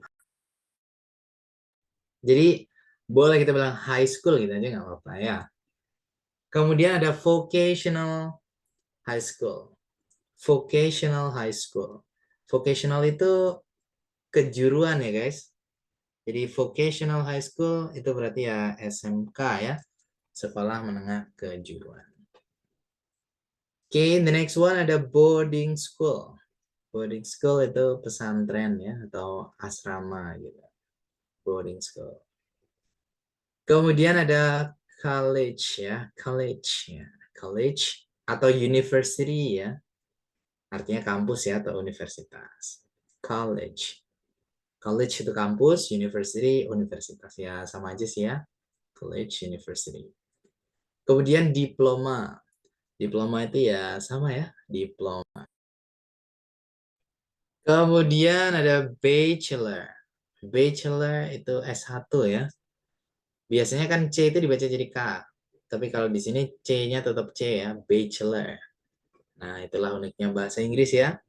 Jadi boleh kita bilang high school gitu aja nggak apa-apa ya. Kemudian ada vocational high school. Vocational high school. Vocational itu kejuruan ya guys. Jadi vocational high school itu berarti ya SMK ya. Sekolah menengah kejuruan. Oke, the next one ada boarding school. Boarding school itu pesantren ya atau asrama gitu. Boarding school. Kemudian ada college ya, college ya. College atau university ya. Artinya kampus ya atau universitas. College. College itu kampus, university, universitas. Ya sama aja sih ya. College, university. Kemudian diploma. Diploma itu ya sama ya, diploma. Kemudian ada bachelor. Bachelor itu S1 ya. Biasanya kan C itu dibaca jadi K. Tapi kalau di sini C-nya tetap C ya, bachelor. Nah, itulah uniknya bahasa Inggris ya.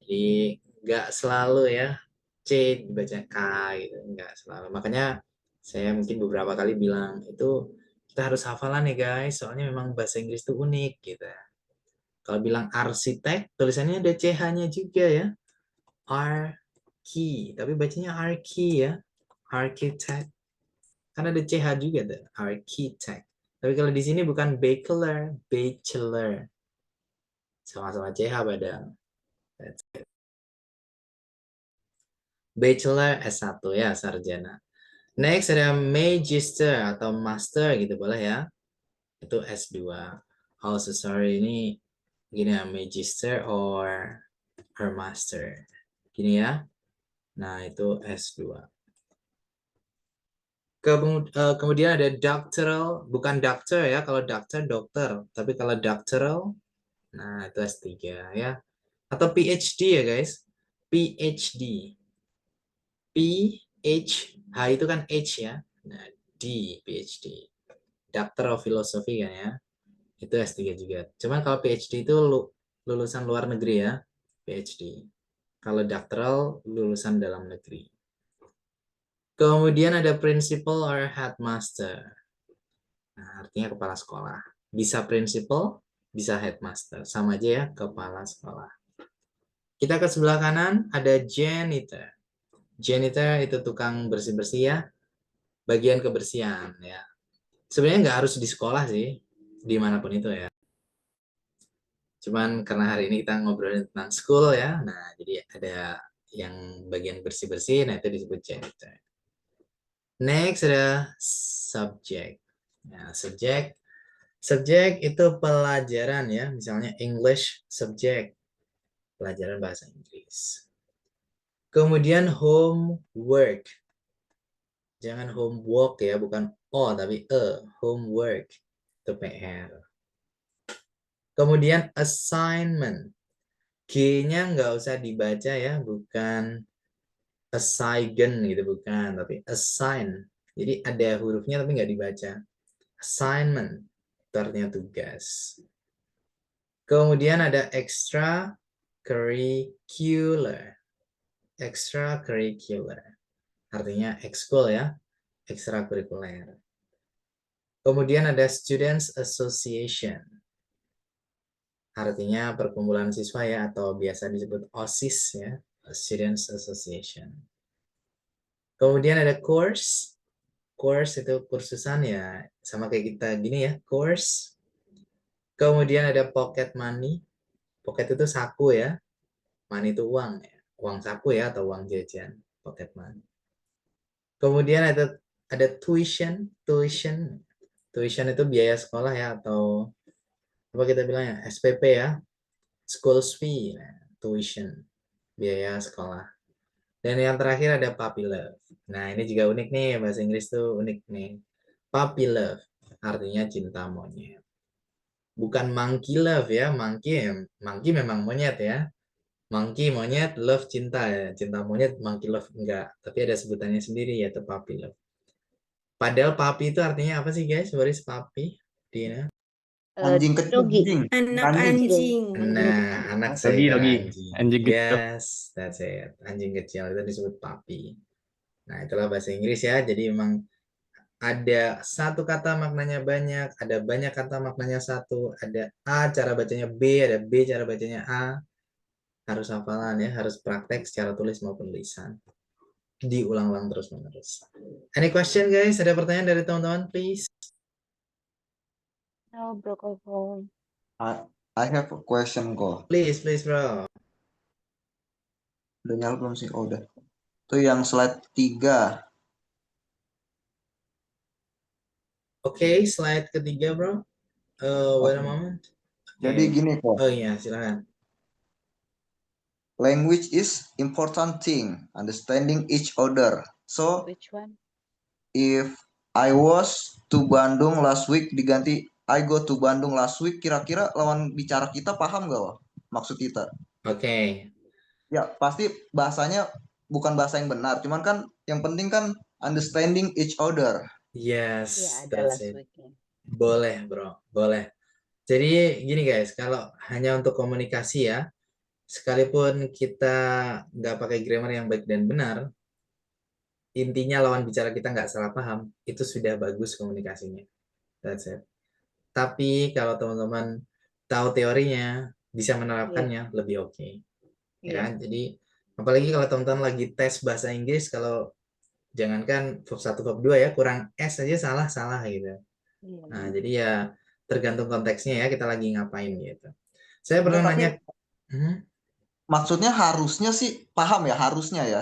Jadi nggak selalu ya C dibaca K gitu, nggak selalu. Makanya saya mungkin beberapa kali bilang itu kita harus hafalan ya guys, soalnya memang bahasa Inggris itu unik gitu. Kalau bilang arsitek, tulisannya ada CH-nya juga ya. Arki, tapi bacanya arki ya. Architect. Kan ada CH juga tuh, architect. Tapi kalau di sini bukan bachelor, bachelor. Sama-sama CH padahal. Bachelor S1 ya, sarjana. Next ada magister atau master gitu boleh ya. Itu S2. Oh, so sorry ini gini ya, magister or master. Gini ya. Nah, itu S2. Kemudian ada doctoral, bukan doctor ya, kalau doctor dokter, tapi kalau doctoral, nah itu S3 ya. Atau PhD ya guys, PhD. H itu kan H ya. Nah, D, PhD. Doctor of Philosophy kan ya. Itu S3 juga. Cuman kalau PhD itu lulusan luar negeri ya, PhD. Kalau doctoral lulusan dalam negeri. Kemudian ada principal or headmaster. Nah, artinya kepala sekolah. Bisa principal, bisa headmaster. Sama aja ya, kepala sekolah. Kita ke sebelah kanan, ada janitor. Janitor itu tukang bersih-bersih ya. Bagian kebersihan ya. Sebenarnya nggak harus di sekolah sih. Dimanapun itu ya. Cuman karena hari ini kita ngobrolin tentang school ya. Nah, jadi ada yang bagian bersih-bersih, nah itu disebut janitor. Next ada subject. Nah, subjek itu pelajaran ya, misalnya English subject, pelajaran bahasa Inggris. Kemudian homework. Jangan homework ya, bukan O tapi E, homework. Itu PR. Kemudian assignment. G-nya nggak usah dibaca ya, bukan assign gitu, bukan, tapi assign. Jadi ada hurufnya tapi nggak dibaca. Assignment, itu artinya tugas. Kemudian ada extracurricular. Extracurricular, artinya ekskul ya, ekstrakurikuler. Kemudian ada students association. Artinya perkumpulan siswa ya, atau biasa disebut OSIS ya, Students Association. Kemudian ada course. Course itu kursusan ya, sama kayak kita gini ya, course. Kemudian ada pocket money. Pocket itu saku ya. Money itu uang ya. Uang saku ya, atau uang jajan. Pocket money. Kemudian ada tuition. Tuition itu biaya sekolah ya, atau apa kita bilangnya, SPP ya, school fee, tuition, biaya sekolah. Dan yang terakhir ada puppy love. Nah, ini juga unik nih, bahasa Inggris tuh unik nih. Puppy love, artinya cinta monyet. Bukan monkey love ya, monkey memang monyet ya. Monkey monyet, love cinta ya. Cinta monyet, monkey love enggak. Tapi ada sebutannya sendiri, yaitu puppy love. Padahal puppy itu artinya apa sih guys? What is puppy? Dina? Anjing kecil, anjing. Anak anjing. Nah, anak Dogi, seekor dogi. anjing. Anjing kecil. Yes, that's it. Anjing kecil itu disebut puppy. Nah, itulah bahasa Inggris ya. Jadi memang ada satu kata maknanya banyak, ada banyak kata maknanya satu, ada A cara bacanya B, ada B cara bacanya A. Harus hafalan ya, harus praktek secara tulis maupun lisan. Diulang-ulang terus-menerus. Any question guys? Ada pertanyaan dari teman-teman please? No, bro. I have a question kok. Please bro. Udah nyala belum sih? Oh, udah. Itu yang slide 3. Oke, slide ketiga bro. Wait a moment. Jadi gini kok. Oh iya, silakan. Language is important thing, understanding each other. So Which one? if I was to Bandung last week diganti I go to Bandung last week, kira-kira lawan bicara kita paham gak loh maksud kita? Oke. Ya pasti bahasanya bukan bahasa yang benar, cuman kan yang penting kan understanding each other. Yes, Ya, ada that's last it. week-nya. Boleh bro, boleh. Jadi gini guys, kalau hanya untuk komunikasi ya, sekalipun kita nggak pakai grammar yang baik dan benar, intinya lawan bicara kita nggak salah paham, itu sudah bagus komunikasinya. That's it. Tapi kalau teman-teman tahu teorinya, bisa menerapkannya lebih oke. Ya, jadi apalagi kalau teman-teman lagi tes bahasa Inggris, kalau jangankan verb 1 verb 2 ya, kurang S aja salah gitu. Nah, jadi ya tergantung konteksnya ya, kita lagi ngapain gitu. Saya pernah nanya, maksudnya harusnya sih paham ya, harusnya ya.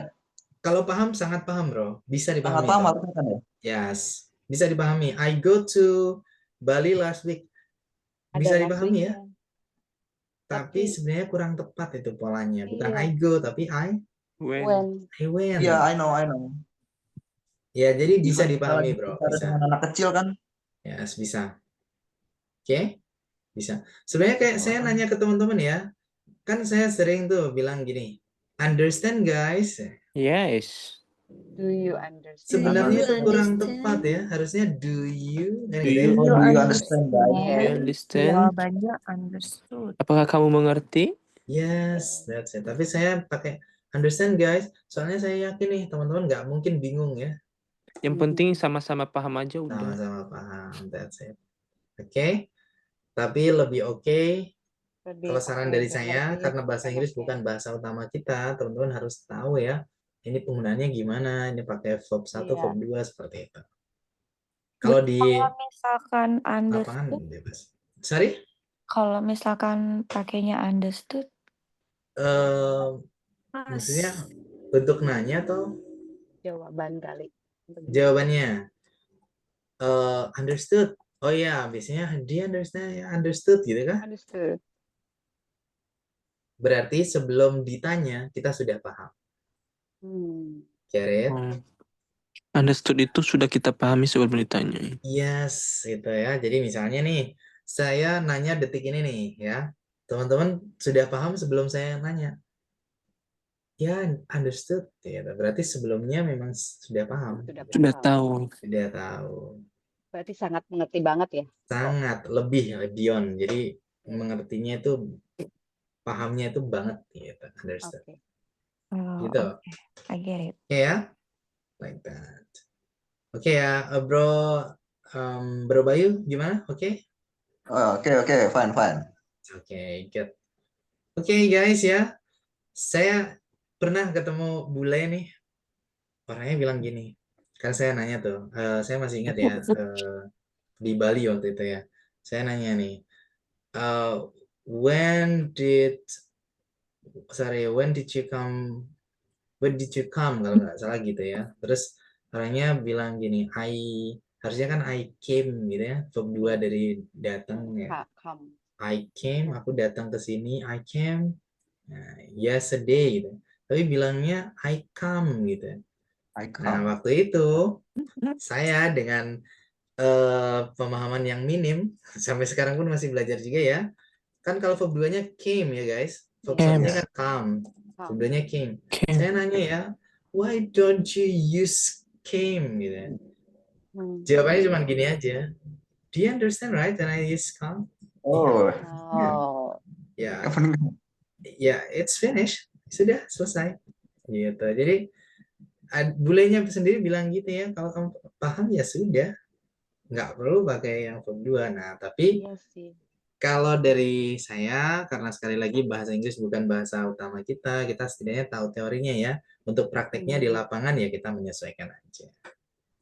Kalau paham, sangat paham bro, bisa dipahami. Sangat paham harusnya kan ya? Yes, bisa dipahami. I go to Bali last week, bisa dipahami ya. Tapi sebenarnya kurang tepat itu polanya, bukan I go tapi I went. Iya, I know. Ya, jadi bisa Even dipahami bro. Bisa. Dengan anak kecil kan? Yes, bisa. Oke, bisa. Sebenarnya kayak saya nanya ke teman-teman ya, kan saya sering tuh bilang gini, understand guys. Yes. Do you understand? Sebenarnya itu kurang understand? tepat ya. Harusnya do you kan Do gitu ya. you Oh, do you understand, guys? do you understand? Jawabannya understood. Apakah kamu mengerti? Yes, that's it. Tapi saya pakai understand guys. Soalnya saya yakin nih teman-teman nggak mungkin bingung ya. Yang penting sama-sama paham aja udah. Sama-sama paham. That's it. Oke. Tapi lebih oke kalau saran dari saya, karena bahasa Inggris bukan bahasa utama kita, teman-teman harus tahu ya, ini penggunaannya gimana, ini pakai verb 1, Iya. verb 2, seperti itu. Kalau di Kalau misalkan lapangan understood, bebas. Sorry? kalau misalkan pakainya understood, Maksudnya untuk nanya atau Jawaban kali. jawabannya? Understood. Oh ya, biasanya dia understood gitu kan? Understood. Berarti sebelum ditanya, kita sudah paham. Get it? Understood itu sudah kita pahami sebelum ditanya. Yes, gitu ya. Jadi misalnya nih, saya nanya detik ini nih ya. Teman-teman sudah paham sebelum saya nanya. Ya, understood. Gitu. Berarti sebelumnya memang sudah paham. Sudah tahu. Sudah tahu. Berarti sangat mengerti banget ya. Sangat lebih beyond. Jadi mengertinya itu pahamnya itu banget gitu. Understood. Oke. Gitu. I get it. Oke ya. Like that. Oke ya, Bro Bayu gimana? Oke? Oke, fine. Oke, good. Oke guys ya. Saya pernah ketemu bule nih. Orangnya bilang gini. Kan saya nanya tuh. Saya masih ingat ya. Di Bali waktu itu ya. Saya nanya nih. When did you come kalau nggak salah gitu ya. Terus orangnya bilang gini, harusnya kan I came gitu ya. Verb 2 dari datang ya. I came, aku datang ke sini. I came yesterday gitu. Tapi bilangnya I come gitu. Nah, waktu itu saya dengan pemahaman yang minim, sampai sekarang pun masih belajar juga ya. Kan kalau verb 2-nya came ya guys. Verb 1-nya kan come. Verb 2-nya came. Saya nanya ya, why don't you use came gitu ya. Jawabannya cuma gini aja. Do you understand right when I use come? Oh. Ya. Ya, it's finished. Sudah selesai. Gitu. Jadi bulenya sendiri bilang gitu ya, kalau kamu paham ya sudah. Nggak perlu pakai yang verb 2. Nah, tapi kalau dari saya, karena sekali lagi bahasa Inggris bukan bahasa utama kita setidaknya tahu teorinya ya. Untuk prakteknya di lapangan ya kita menyesuaikan aja.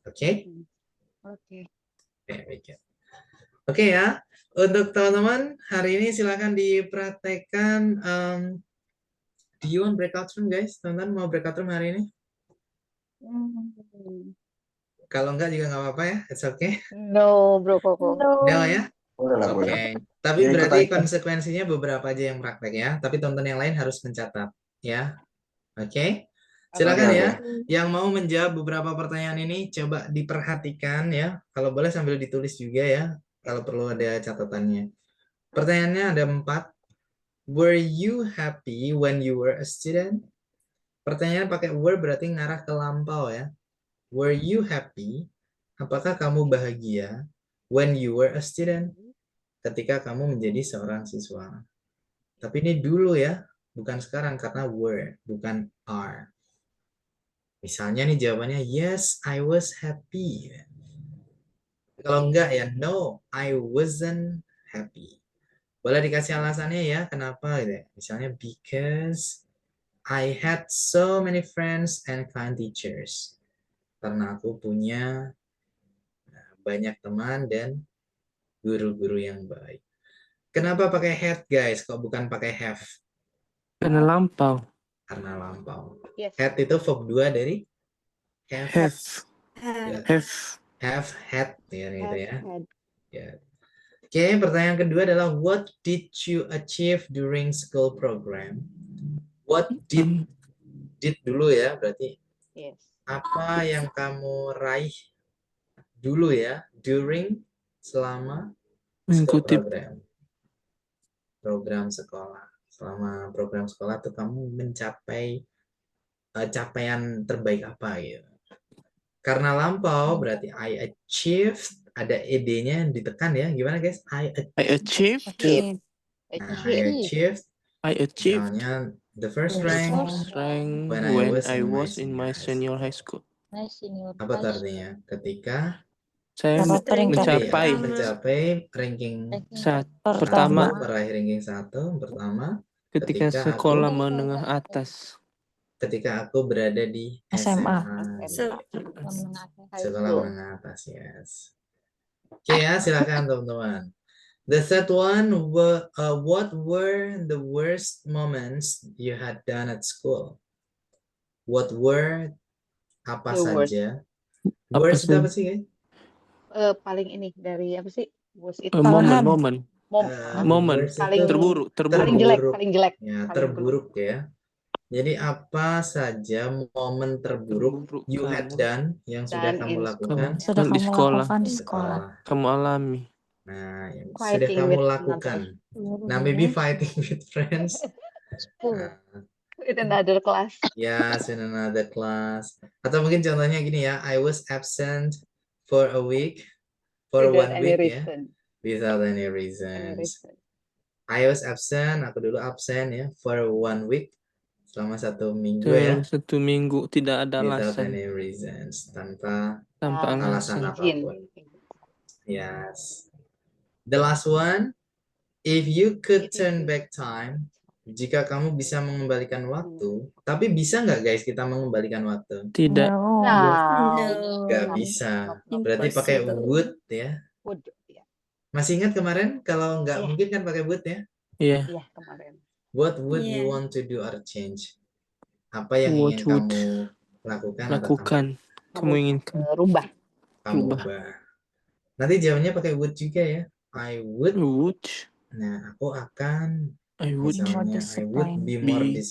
Oke? Oke. Oke ya. Untuk teman-teman, hari ini silakan dipraktekkan. Do you want breakout room guys? Teman-teman mau breakout room hari ini? Kalau enggak juga nggak apa-apa ya. It's okay. No, Bro Koko. No ya? Boleh. Oke. Tapi berarti konsekuensinya beberapa aja yang praktek ya. Tapi teman-teman yang lain harus mencatat ya. Oke. Silakan ya. Yang mau menjawab beberapa pertanyaan ini coba diperhatikan ya. Kalau boleh sambil ditulis juga ya. Kalau perlu ada catatannya. Pertanyaannya ada 4. Were you happy when you were a student? Pertanyaan pakai were berarti ngarah ke lampau ya. Were you happy? Apakah kamu bahagia when you were a student? Ketika kamu menjadi seorang siswa. Tapi ini dulu ya, bukan sekarang karena were, bukan are. Misalnya nih jawabannya yes, I was happy. Kalau enggak ya no, I wasn't happy. Boleh dikasih alasannya ya, kenapa gitu ya. Misalnya because I had so many friends and kind teachers. Karena aku punya banyak teman dan guru-guru yang baik. Kenapa pakai had guys, kok bukan pakai have? Karena lampau. Karena lampau. Yes. Had itu verb 2 dari Have. Have, had ya, gitu ya. Oke, pertanyaan kedua adalah what did you achieve during school program? What did dulu ya, berarti apa yang kamu raih dulu ya during selama Mengikuti program sekolah. Selama program sekolah tuh kamu mencapai capaian terbaik apa gitu. Karena lampau berarti I achieved, ada ed-nya yang ditekan ya. Gimana guys? I achieved. Achieve. Nah, I achieved. I achieved Misalnya the first the rank first rank when when I I was was in my senior high school. Apa tuh artinya? Ketika Saya Dapat peringkat mencapai ranking pertama meraih ranking 1 pertama ketika ketika sekolah menengah atas. ketika aku berada di SMA. sekolah menengah atas, yes. Oke ya, silakan teman-teman. The third one, what were the worst moments you had done at school? What were apa The worst. saja? Apa Worst itu sih? apa sih, guys? Paling ini dari apa sih? Worst itu Momen. Worst paling itu paling jelek. Ya, Paling terburuk ya. Jadi apa saja momen terburuk you had done yang sudah kamu lakukan Sudah di kamu sekolah. lakukan di sekolah. Kamu alami. Nah, yang sudah Fighting kamu with lakukan. Nah, maybe fighting with friends. with another class. Yes, in another class. Atau mungkin contohnya gini ya, I was absent for a week, for Without 1 any week ya, reason. without any reasons. I was absent, aku dulu absen ya, for 1 week, selama 1 minggu ya. 1 minggu tidak ada Without alasan. any reasons, tanpa alasan. alasan apapun. Yes. The last one, if you could turn back time, jika kamu bisa mengembalikan waktu, tapi bisa nggak guys kita mengembalikan waktu? Tidak. Nggak bisa. Berarti pakai would ya. Would, ya. Masih ingat kemarin kalau nggak mungkin kan pakai would ya? Iya. Iya, kemarin. What would you want to do or change? Apa yang ingin kamu lakukan atau kamu inginkan rubah. Kamu ubah. Nanti jawabnya pakai would juga ya. I would. Nah, aku akan. I would be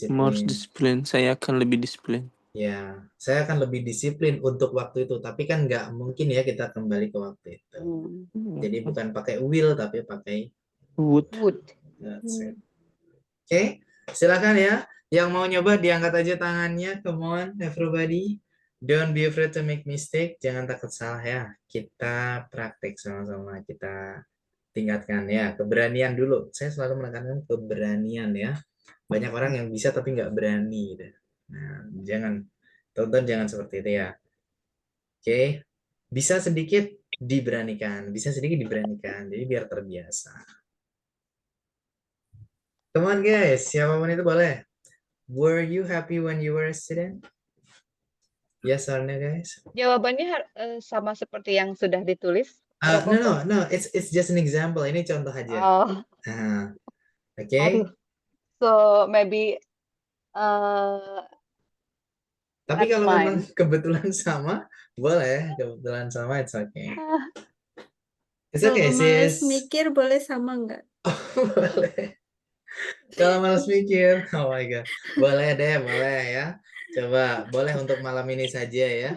more disciplined. Saya akan lebih disiplin. Ya, saya akan lebih disiplin untuk waktu itu. Tapi kan nggak mungkin ya kita kembali ke waktu itu. Jadi bukan pakai will tapi pakai would. That's it. Oke, silakan ya. Yang mau nyoba diangkat aja tangannya. Come on, everybody. Don't be afraid to make mistake. Jangan takut salah ya. Kita praktek sama-sama. Kita tingkatkan ya. Keberanian dulu. Saya selalu menekankan keberanian ya. Banyak orang yang bisa tapi nggak berani. Nah, jangan seperti itu ya. Oke. Bisa sedikit diberanikan. Jadi biar terbiasa. Come on guys, siapapun itu boleh. Were you happy when you were a student? Yes or no guys? Jawabannya sama seperti yang sudah ditulis. No, it's just an example. Ini contoh aja. Okay. So maybe tapi kalau memang kebetulan sama, boleh. Kebetulan sama, it's okay. It's okay, sis. Mikir boleh sama nggak? Boleh. Kalau malas mikir, oh my god, boleh ya. Coba, boleh untuk malam ini saja ya.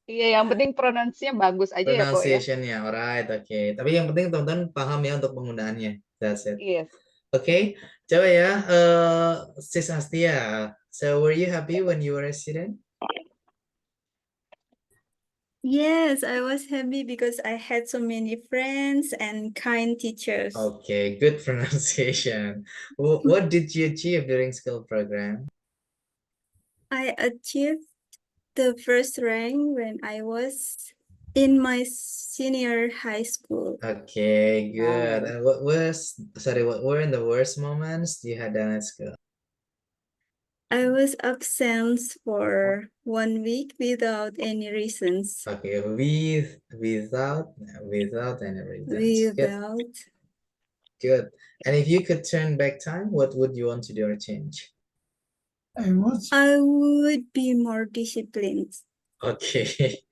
Iya, yang penting pronunciation-nya bagus aja ya, kok ya. Pronunciation-nya, alright, okay. Tapi yang penting teman-teman paham ya untuk penggunaannya. That's it. Yes. Okay, coba ya, Sis Astia. So, were you happy when you were a student? Yes, I was happy because I had so many friends and kind teachers. Okay, good pronunciation. What did you achieve during school program? I achieved the first rank when I was in my senior high school. Okay, good. And what were the worst moments you had done at school? I was absent for 1 week without any reasons. Okay, without any reasons. Good. And if you could turn back time, what would you want to do or change? I would be more disciplined. Okay.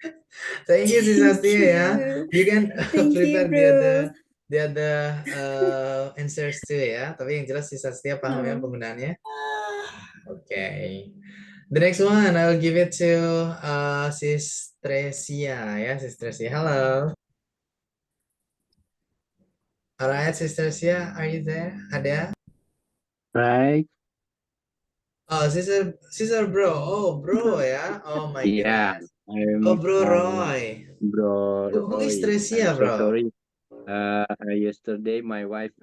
Thank you, Sis Astia ya. You can prepare the other answers too ya. Tapi yang jelas Sis Astia paham ya penggunaannya. Okay. The next one, I will give it to Sis Tresia ya. Sis Tresia, hello. Alright, Sis Tresia, are you there? Ada? Right. Oh, Caesar bro. Oh, bro ya. Oh my Yeah, goodness. Oh, I'm bro Roy. Bro Who is Roy. I'm Tresia, so bro? sorry. Yesterday my wife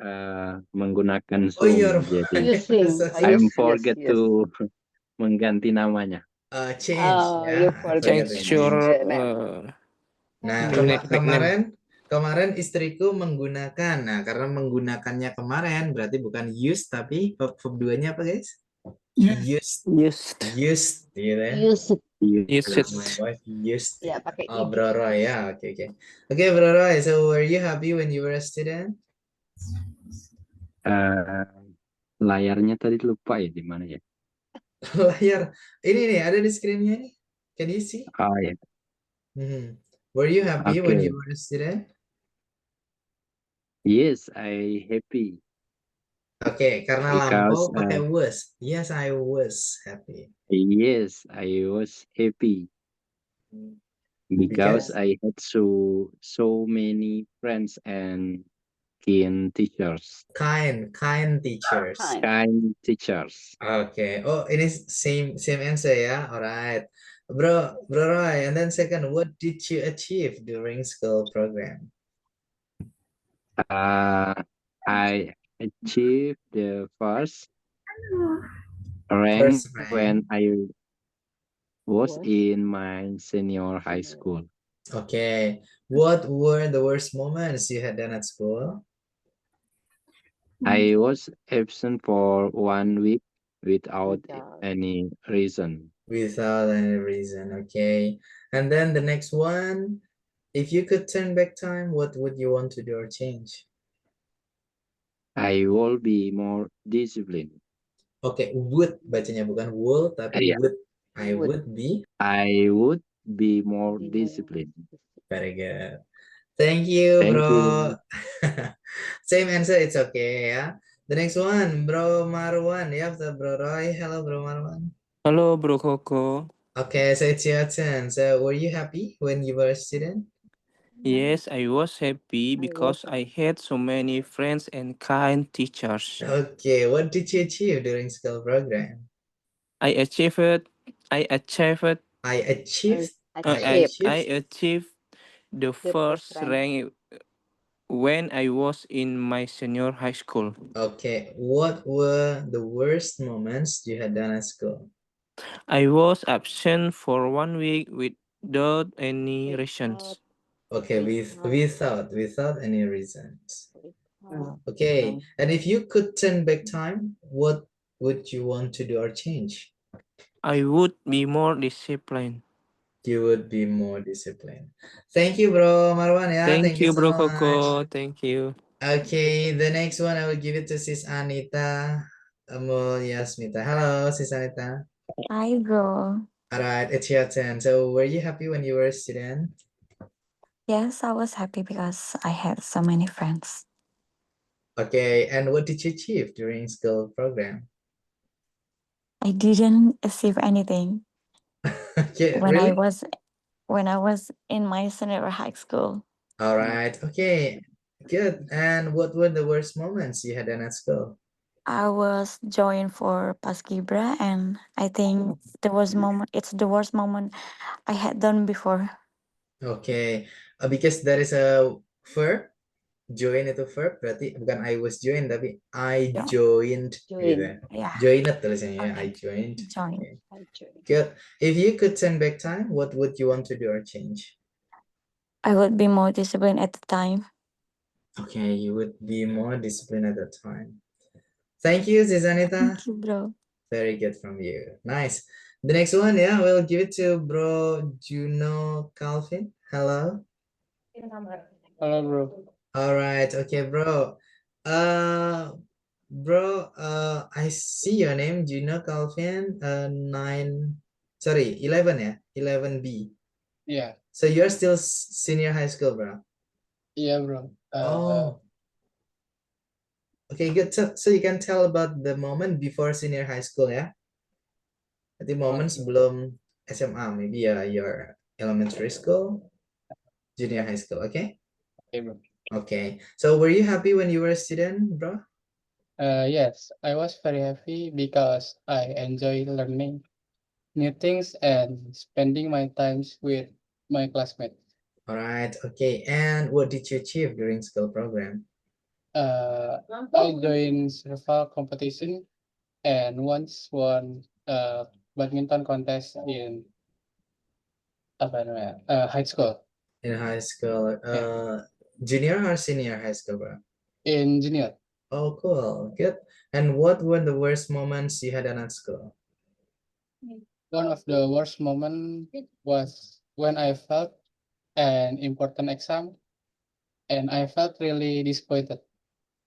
menggunakan Oh, your Zoom, jadi Using. I'm Yes, forget yes. to mengganti namanya. Change You ya. I forget forget to the Change name. change your the name. Nah, nickname. kemarin istriku menggunakan. Nah, karena menggunakannya kemarin berarti bukan use tapi verb 2-nya apa, guys? Used. Used. Used, gitu ya. Use it. Used. My wife used. Ya, pakai Oh, ed. Bro Roy ya. Oke, oke. Oke, Bro Roy. So, were you happy when you were a student? Layarnya tadi lupa ya di mana ya? Layar. Ini nih, ada di screen-nya nih. Can you see? Oh ya, Were you happy when oke. you were a student? Yes, I happy Oke, karena because lampau pakai was. Yes, I was happy. yes, I was happy because Because I had so many friends and keen teachers. kind teachers. Kind. Kind teachers. Oke. Oh, ini same answer ya. Alright. Bro Roy, and then second, what did you achieve during school program? I achieved the first rank First rank. when I was in my senior high school. Okay. What were the worst moments you had done at school? I was absent for 1 week without any reason. Without any reason. Okay. And then the next one, if you could turn back time, what would you want to do or change? I will be more disciplined. Oke, would bacanya bukan will tapi Yeah. would. I would be. I would be more disciplined. Very good. Thank you, Thank bro. you. Same answer, it's okay ya. The next one, Bro Marwan. You have the Bro Roy. Hello, Bro Marwan. Hello, Bro Coco. Okay, so it's your turn. So were you happy when you were a student? Yes, I was happy because I had so many friends and kind teachers. Okay, what did you achieve during school program? I achieved I achieved. I Achieve. achieved the first rank when I was in my senior high school. Okay, what were the worst moments you had done at school? I was absent for 1 week without any reasons. Okay, without any reasons. Okay, and if you could turn back time, what would you want to do or change? I would be more disciplined. You would be more disciplined. Thank you, Bro Marwan. Yeah, Thank you, so Bro much. Coco. Thank you. Okay, the next one I will give it to Sis Anita Amulyasmita. Hello, Sis Anita. Hi, bro. All right, it's your turn. So, were you happy when you were a student? Yes, I was happy because I had so many friends. Okay, and what did you achieve during school program? I didn't achieve anything Okay, when really? when I was in my senior high school. All right, okay, good. And what were the worst moments you had done at school? I was joined for Paskibra, and I think it's the worst moment I had done before. Okay, because there is a verb, join itu verb, berarti bukan I was joined, tapi I joined. Gitu. Yeah. Joined tulisannya, I joined. Join. Okay. Good. If you could turn back time, what would you want to do or change? I would be more disciplined at the time. Okay, you would be more disciplined at that time. Thank you, Zizanita. Thank you, bro. Very good from you. Nice. The next one, yeah, we'll give it to Bro Juno Calvin. Hello. Hello, bro. All right. Okay, bro. I see your name, Juno Calvin. 11, yeah, 11B. Yeah. So you're still senior high school, bro. Yeah, bro. Oh. Okay, good. So you can tell about the moment before senior high school, ya? The moment sebelum SMA, maybe your elementary school, junior high school, okay? Okay, bro. Okay. So were you happy when you were a student, bro? Yes, I was very happy because I enjoy learning new things and spending my times with my classmates. All right, okay. And what did you achieve during school program? I joined several competition and once won a badminton contest in high school. In high school, Yeah. junior or senior high school, bro? In junior. Oh, cool, good. And what were the worst moments you had at school? One of the worst moment was when I felt an important exam and I felt really disappointed.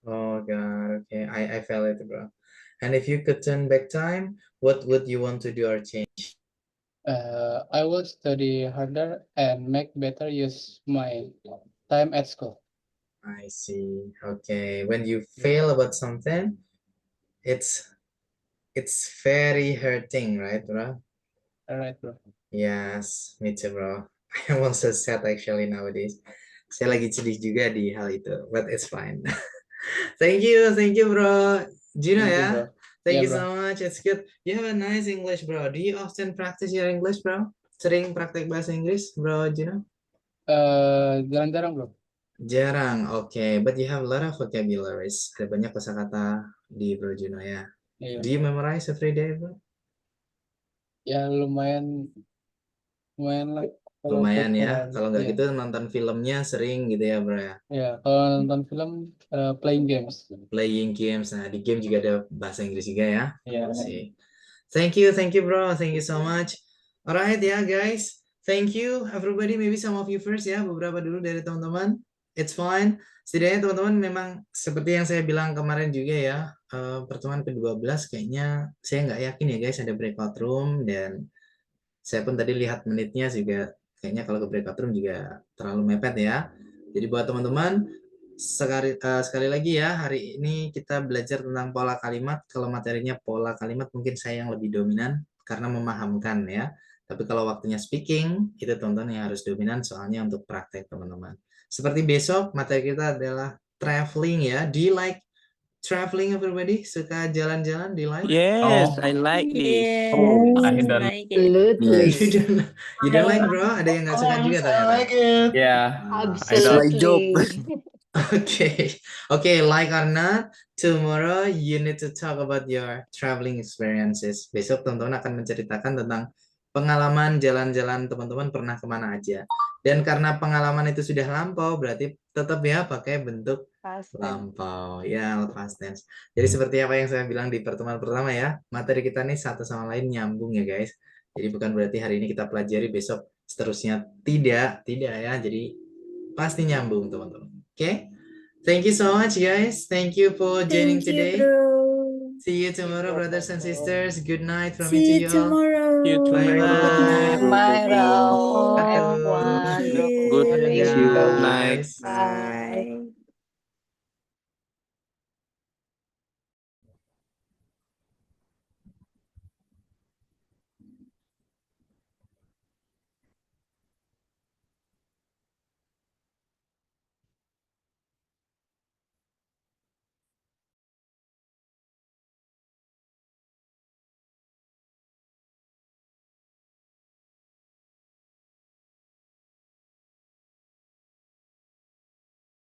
Oh God, okay, I felt it, bro. And if you could turn back time, what would you want to do or change? I will study harder and make better use my time at school. I see. Okay, when you fail about something, it's very hurting, right, bro? All right, bro. Yes, me too, bro. I'm also sad actually nowadays. Saya lagi sedih juga di hal itu, but it's fine. Thank you, bro. Gino, Thank you, ya. bro. Thank Yeah, you bro. so much. It's good. You have a nice English, bro. Do you often practice your English, bro? Sering praktek bahasa Inggris, bro, Gino? Jarang-jarang, bro. Jarang, okay. But you have a lot of vocabularies. Ada banyak kosakata di Bro Gino, ya. Iya. Do you memorize every day, bro? Ya lumayan lah. Kalau Lumayan untuk ya. Kalau nggak iya. gitu nonton filmnya sering gitu ya, bro ya. Ya, kalau nonton film playing games. Playing games. Nah, di game juga ada bahasa Inggris juga ya. Iya. See. Thank you, bro. Thank you so much. Alright ya, guys. Thank you, everybody. Maybe some of you first ya. Beberapa dulu dari teman-teman. It's fine. Setidaknya teman-teman memang seperti yang saya bilang kemarin juga ya. Pertemuan ke-12 kayaknya saya nggak yakin ya, guys. Ada breakout room. Dan saya pun tadi lihat menitnya juga. Kayaknya kalau ke breakout room juga terlalu mepet ya. Jadi buat teman-teman, sekali lagi ya, hari ini kita belajar tentang pola kalimat. Kalau materinya pola kalimat mungkin saya yang lebih dominan karena memahamkan ya. Tapi kalau waktunya speaking, itu teman-teman yang harus dominan soalnya untuk praktek teman-teman. Seperti besok, materi kita adalah traveling ya. Do you like traveling, everybody? Suka jalan-jalan? Do you like? Yes, I like this. Yes, I don't like it. You don't like, bro? Ada yang nggak suka juga ternyata. Yeah, Absolutely. it's my job. Okay, like or not, tomorrow you need to talk about your traveling experiences. Besok teman-teman akan menceritakan tentang pengalaman jalan-jalan teman-teman pernah kemana aja. Dan karena pengalaman itu sudah lampau, berarti tetap ya pakai bentuk lampau. Ya, past tense. Jadi seperti apa yang saya bilang di pertemuan pertama ya, materi kita nih satu sama lain nyambung ya guys. Jadi bukan berarti hari ini kita pelajari, besok seterusnya tidak ya. Jadi pasti nyambung teman-teman. Okay, thank you so much, guys. Thank you for joining Thank you, today. bro. See you tomorrow, brothers and sisters. Good night from me to See you you all. tomorrow. See you Bye tomorrow. bye. Tomorrow, Bye. everyone. Good Bye, Thank night. guys. Bye.